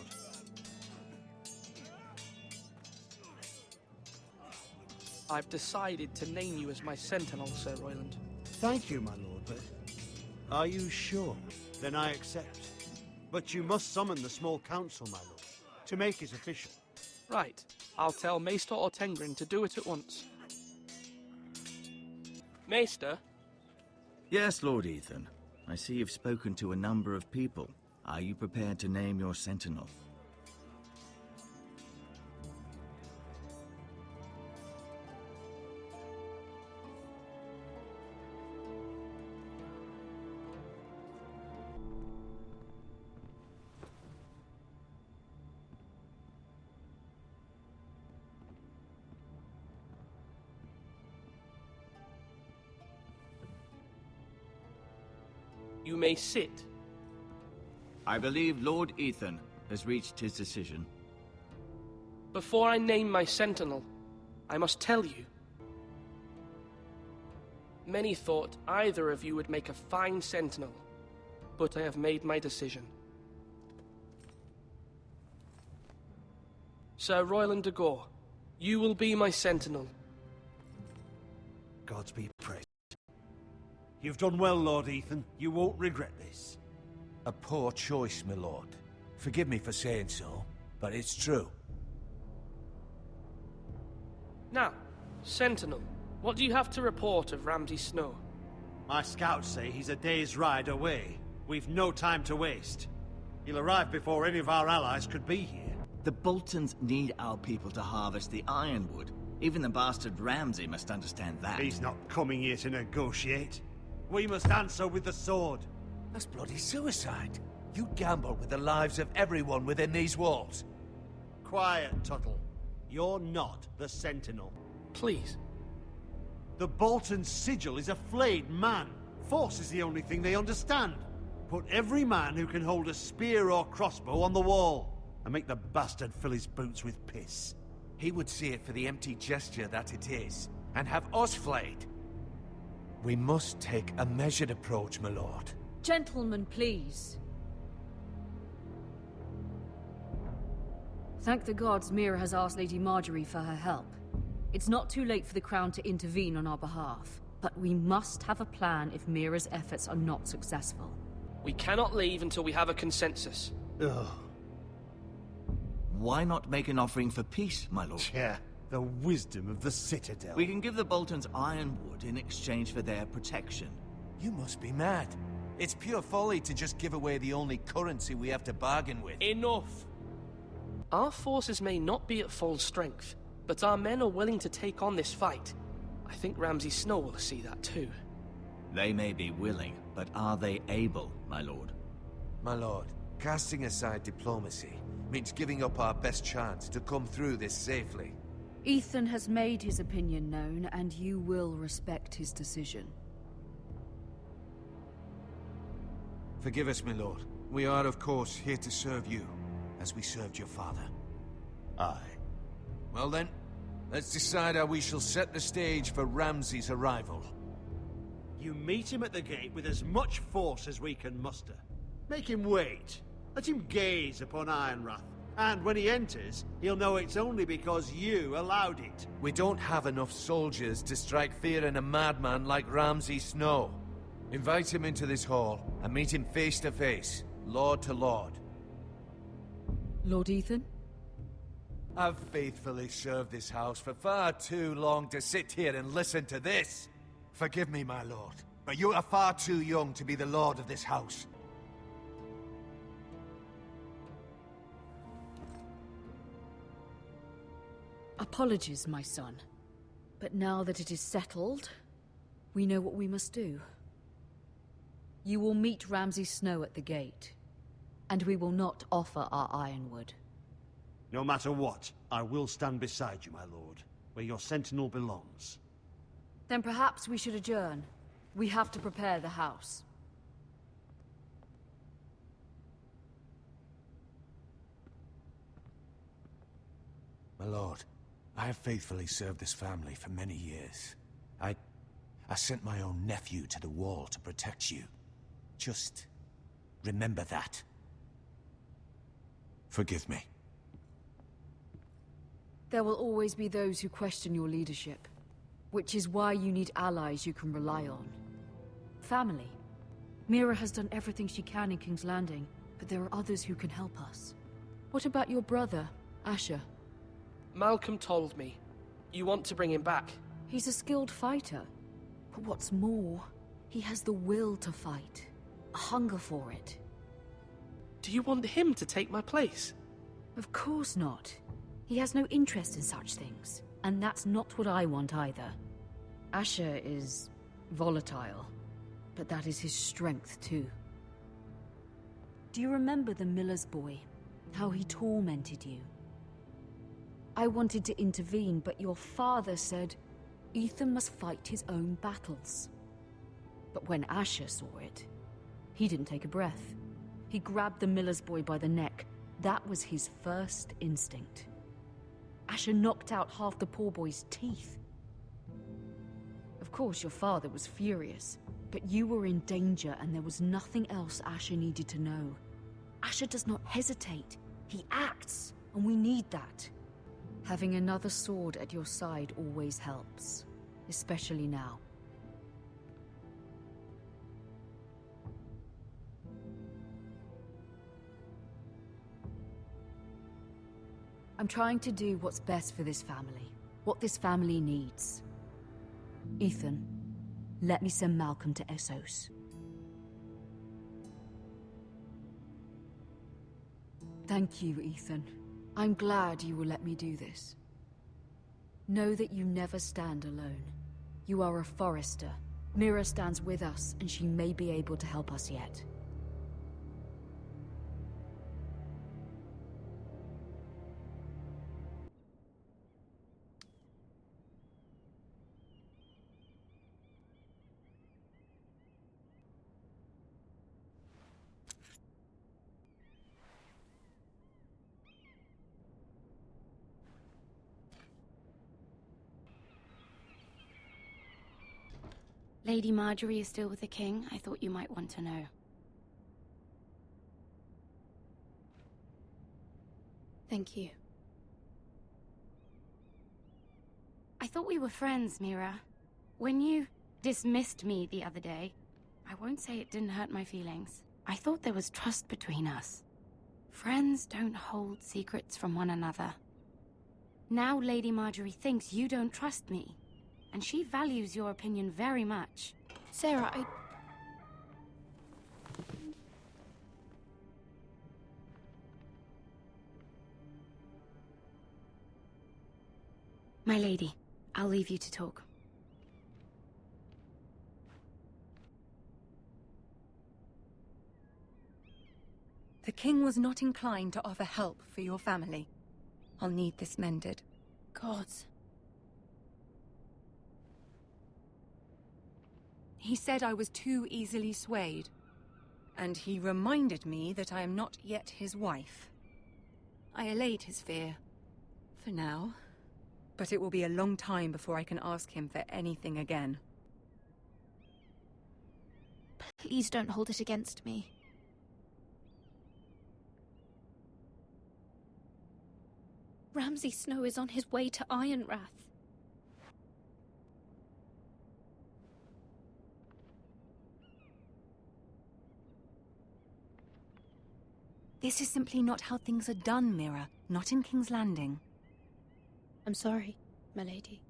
I've decided to name you as my sentinel, Sir Royland. Thank you, my lord, but... Are you sure? Then I accept. But you must summon the small council, my lord, to make it official. Right. I'll tell Maester Ortengrin to do it at once. Maester? Yes, Lord Ethan. I see you've spoken to a number of people. Are you prepared to name your sentinel? You may sit. I believe Lord Ethan has reached his decision. Before I name my sentinel, I must tell you. Many thought either of you would make a fine sentinel, but I have made my decision. Sir Royland de Gore, you will be my sentinel. Gods be praised. You've done well, Lord Ethan. You won't regret this. A poor choice, my lord. Forgive me for saying so, but it's true. Now, sentinel, what do you have to report of Ramsay Snow? My scouts say he's a day's ride away. We've no time to waste. He'll arrive before any of our allies could be here. The Boltons need our people to harvest the ironwood. Even the bastard Ramsay must understand that. He's not coming here to negotiate. We must answer with the sword. That's bloody suicide. You gamble with the lives of everyone within these walls. Quiet, Tuttle. You're not the Sentinel. Please. The Bolton sigil is a flayed man. Force is the only thing they understand. Put every man who can hold a spear or crossbow on the wall. and make the bastard fill his boots with piss. He would see it for the empty gesture that it is, and have us flayed. We must take a measured approach, my lord. Gentlemen, please. Thank the gods Mira has asked Lady Marjorie for her help. It's not too late for the Crown to intervene on our behalf, but we must have a plan if Mira's efforts are not successful. We cannot leave until we have a consensus. Ugh. Why not make an offering for peace, my lord? Yeah, the wisdom of the Citadel. We can give the Boltons ironwood in exchange for their protection. You must be mad. It's pure folly to just give away the only currency we have to bargain with. Enough! Our forces may not be at full strength, but our men are willing to take on this fight. I think Ramsay Snow will see that too. They may be willing, but are they able, my lord? My lord, casting aside diplomacy means giving up our best chance to come through this safely. Ethan has made his opinion known, and you will respect his decision. Forgive us, my lord. We are, of course, here to serve you, as we served your father. Aye. Well then, let's decide how we shall set the stage for Ramsay's arrival. You meet him at the gate with as much force as we can muster. Make him wait. Let him gaze upon Ironrath. And when he enters, he'll know it's only because you allowed it. We don't have enough soldiers to strike fear in a madman like Ramsay Snow. Invite him into this hall and meet him face to face, lord to lord. Lord Ethan? I've faithfully served this house for far too long to sit here and listen to this. Forgive me, my lord, but you are far too young to be the lord of this house. Apologies, my son. But now that it is settled, we know what we must do. You will meet Ramsay Snow at the gate, and we will not offer our ironwood. No matter what, I will stand beside you, my lord, where your sentinel belongs. Then perhaps we should adjourn. We have to prepare the house. My lord, I have faithfully served this family for many years. I sent my own nephew to the wall to protect you. Just remember that. Forgive me. There will always be those who question your leadership, which is why you need allies you can rely on. Family. Mira has done everything she can in King's Landing, but there are others who can help us. What about your brother, Asher? Malcolm told me. You want to bring him back? He's a skilled fighter. But what's more, he has the will to fight. A hunger for it. Do you want him to take my place? Of course not. He has no interest in such things. And that's not what I want either. Asher is volatile, but that is his strength too. Do you remember the miller's boy? How he tormented you? I wanted to intervene, but your father said Ethan must fight his own battles. But when Asher saw it, he didn't take a breath. He grabbed the miller's boy by the neck. That was his first instinct. Asher knocked out half the poor boy's teeth. Of course, your father was furious, but you were in danger and there was nothing else Asher needed to know. Asher does not hesitate. He acts, and we need that. Having another sword at your side always helps, especially now. I'm trying to do what's best for this family, what this family needs. Ethan, let me send Malcolm to Essos. Thank you, Ethan. I'm glad you will let me do this. Know that you never stand alone. You are a Forester. Mira stands with us, and she may be able to help us yet. Lady Marjorie is still with the king. I thought you might want to know. Thank you. I thought we were friends, Mira. When you dismissed me the other day, I won't say it didn't hurt my feelings. I thought there was trust between us. Friends don't hold secrets from one another. Now Lady Marjorie thinks you don't trust me, and she values your opinion very much. Sarah, My lady, I'll leave you to talk. The king was not inclined to offer help for your family. I'll need this mended. Gods. He said I was too easily swayed. And he reminded me that I am not yet his wife. I allayed his fear. For now. But it will be a long time before I can ask him for anything again. Please don't hold it against me. Ramsay Snow is on his way to Ironrath. This is simply not how things are done, Mira. Not in King's Landing. I'm sorry, my lady.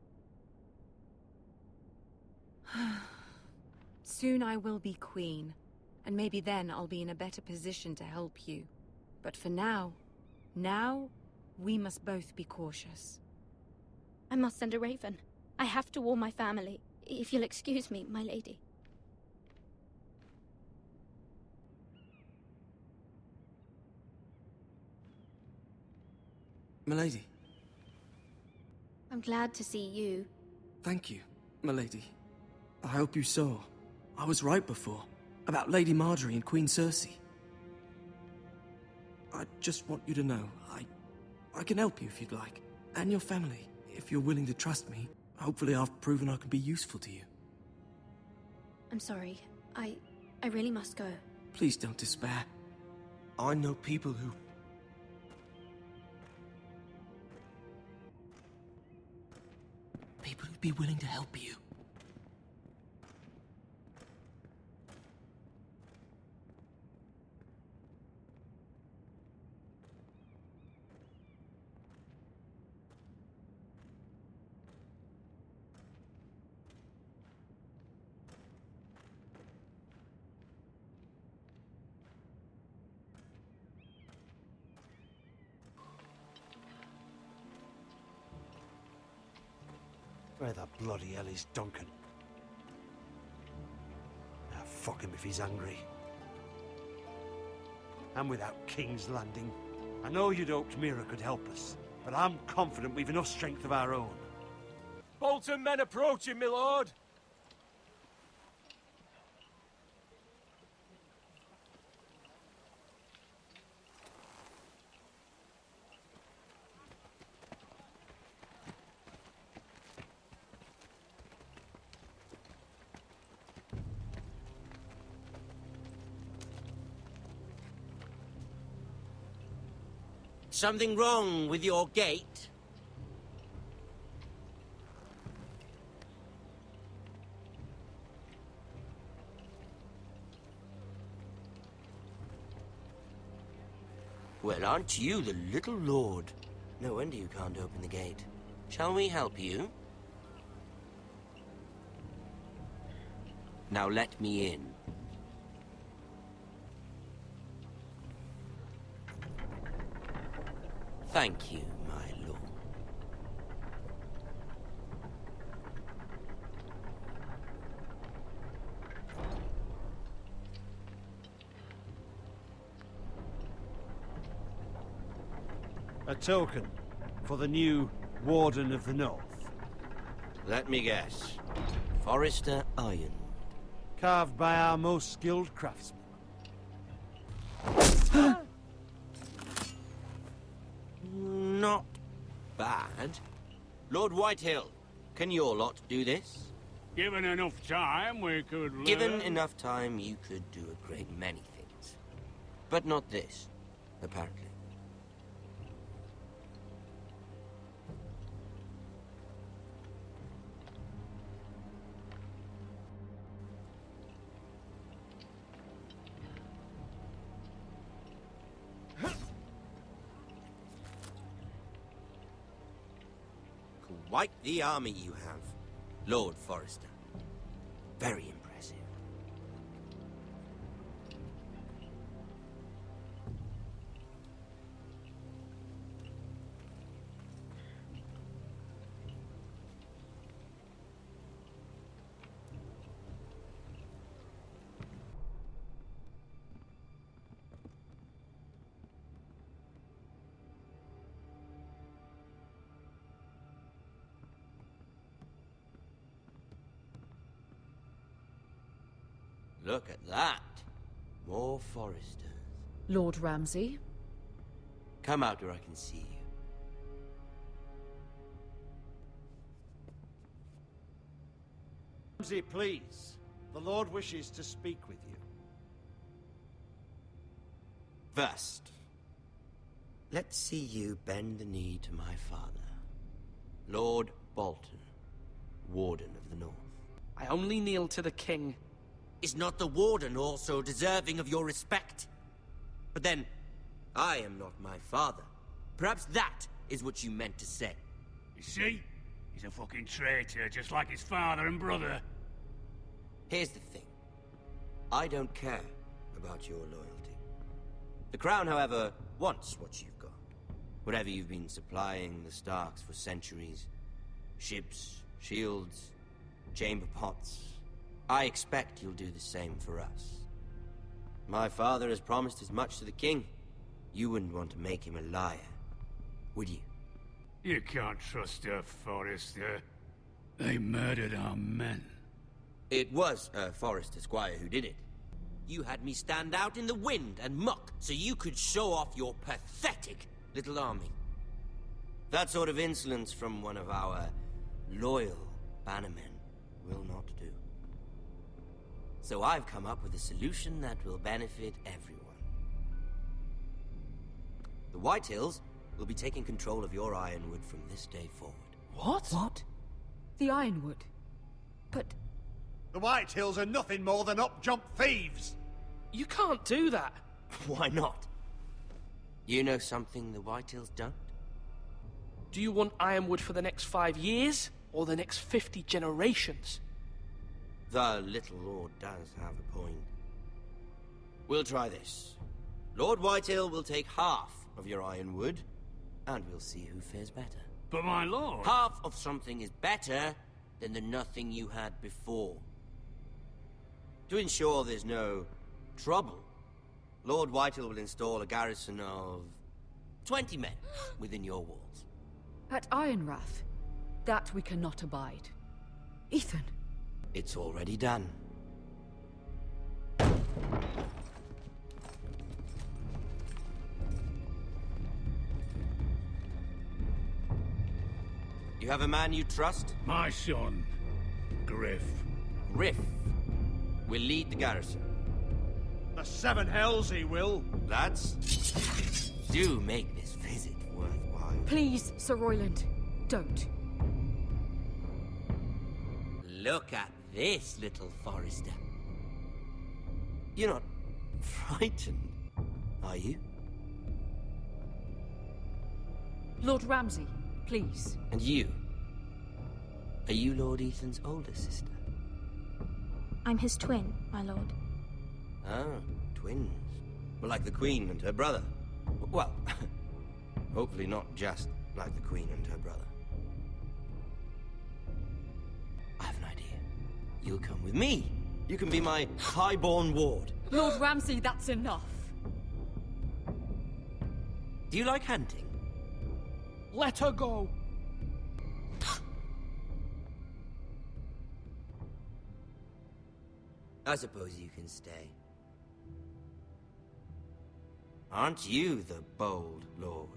Soon I will be queen, and maybe then I'll be in a better position to help you. But for now, we must both be cautious. I must send a raven. I have to warn my family. If you'll excuse me, my lady. Milady. I'm glad to see you. Thank you, milady. I hope you saw. I was right before. About Lady Marjorie and Queen Cersei. I just want you to know, I can help you if you'd like. And your family, if you're willing to trust me. Hopefully I've proven I can be useful to you. I'm sorry. I really must go. Please don't despair. I know people who... People who'd be willing to help you. Where the bloody hell is Duncan? Ah, fuck him if he's angry. And without King's Landing. I know you'd hoped Mira could help us, but I'm confident we've enough strength of our own. Bolton men approaching, my lord! Something wrong with your gate? Well, aren't you the little lord? No wonder you can't open the gate. Shall we help you? Now let me in. Thank you, my lord. A token for the new Warden of the North. Let me guess. Forrester Iron. Carved by our most skilled craftsmen. Not bad. Lord Whitehill, can your lot do this? Given enough time, we could learn... Given enough time, you could do a great many things. But not this, apparently. Quite the army you have, Lord Forrester. Very impressive. Look at that. More Forresters. Lord Ramsay? Come out where I can see you. Ramsay, please. The Lord wishes to speak with you. First, let's see you bend the knee to my father, Lord Bolton, Warden of the North. I only kneel to the king. Is not the Warden also deserving of your respect? But then, I am not my father. Perhaps that is what you meant to say. You see? He's a fucking traitor, just like his father and brother. Here's the thing. I don't care about your loyalty. The Crown, however, wants what you've got. Whatever you've been supplying the Starks for centuries. Ships, shields, chamber pots. I expect you'll do the same for us. My father has promised as much to the king. You wouldn't want to make him a liar, would you? You can't trust her, Forrester. They murdered our men. It was Forrester Squire who did it. You had me stand out in the wind and muck so you could show off your pathetic little army. That sort of insolence from one of our loyal bannermen will not do. So I've come up with a solution that will benefit everyone. The Whitehills will be taking control of your Ironwood from this day forward. What? What? The Ironwood? But... The Whitehills are nothing more than up-jump thieves! You can't do that. Why not? You know something the Whitehills don't? Do you want Ironwood for the next 5 years, or the next 50 generations? The little lord does have a point. We'll try this. Lord Whitehill will take half of your Ironwood, and we'll see who fares better. But my lord... Half of something is better than the nothing you had before. To ensure there's no trouble, Lord Whitehill will install a garrison of 20 men within your walls. At Ironrath? That we cannot abide. Ethan. It's already done. You have a man you trust? My son, Griff. Griff will lead the garrison. The seven hells he will. Lads, do make this visit worthwhile. Please, Sir Royland, don't. Look at this, little Forrester. You're not frightened, are you? Lord Ramsay, please. And you? Are you Lord Ethan's older sister? I'm his twin, my lord. Ah, twins. Well, like the Queen and her brother. Well, hopefully not just like the Queen and her brother. I have an idea. You'll come with me. You can be my highborn ward. Lord Ramsay, that's enough. Do you like hunting? Let her go. I suppose you can stay. Aren't you the bold lord?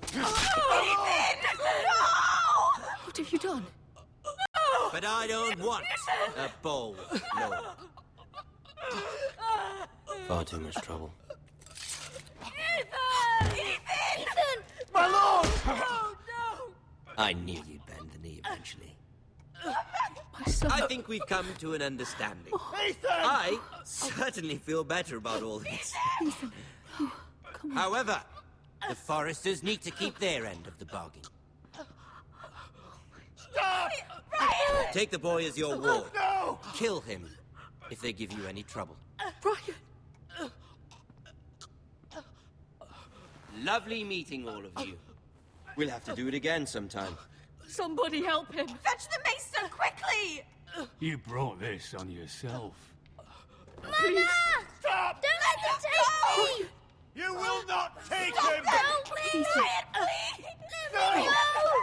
Ethan! No! What have you done? But I don't want a bold lord. Far too much trouble. Ethan! My lord! Oh, no! I knew you'd bend the knee eventually. My son. I think we've come to an understanding. Ethan! I certainly feel better about all this. Ethan. Oh, come on. However, the Foresters need to keep their end of the bargain. Stop! Ryan! Take the boy as your ward. No! Kill him if they give you any trouble. Ryan! Lovely meeting all of you. We'll have to do it again sometime. Somebody help him! Fetch the maester, quickly! You brought this on yourself. Mama! Stop! Don't let them take me! You will not take Stop him! them! Please, Ryan, please! Let me go!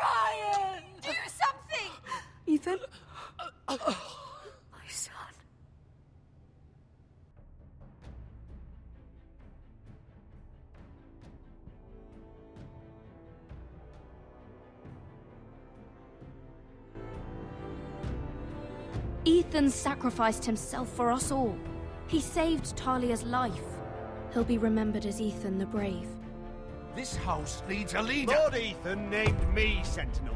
Ryan! Do something! Ethan? My son. Ethan sacrificed himself for us all. He saved Talia's life. He'll be remembered as Ethan the Brave. This house needs a leader. Lord Ethan named me Sentinel.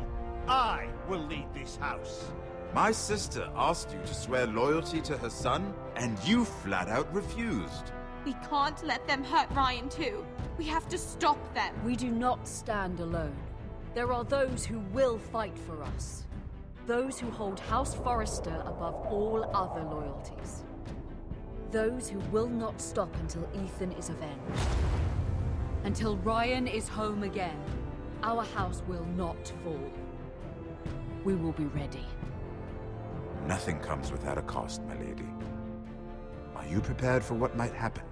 I will lead this house. My sister asked you to swear loyalty to her son, and you flat out refused. We can't let them hurt Ryan too. We have to stop them. We do not stand alone. There are those who will fight for us. Those who hold House Forrester above all other loyalties. Those who will not stop until Ethan is avenged. Until Ryan is home again, our house will not fall. We will be ready. Nothing comes without a cost, my lady. Are you prepared for what might happen?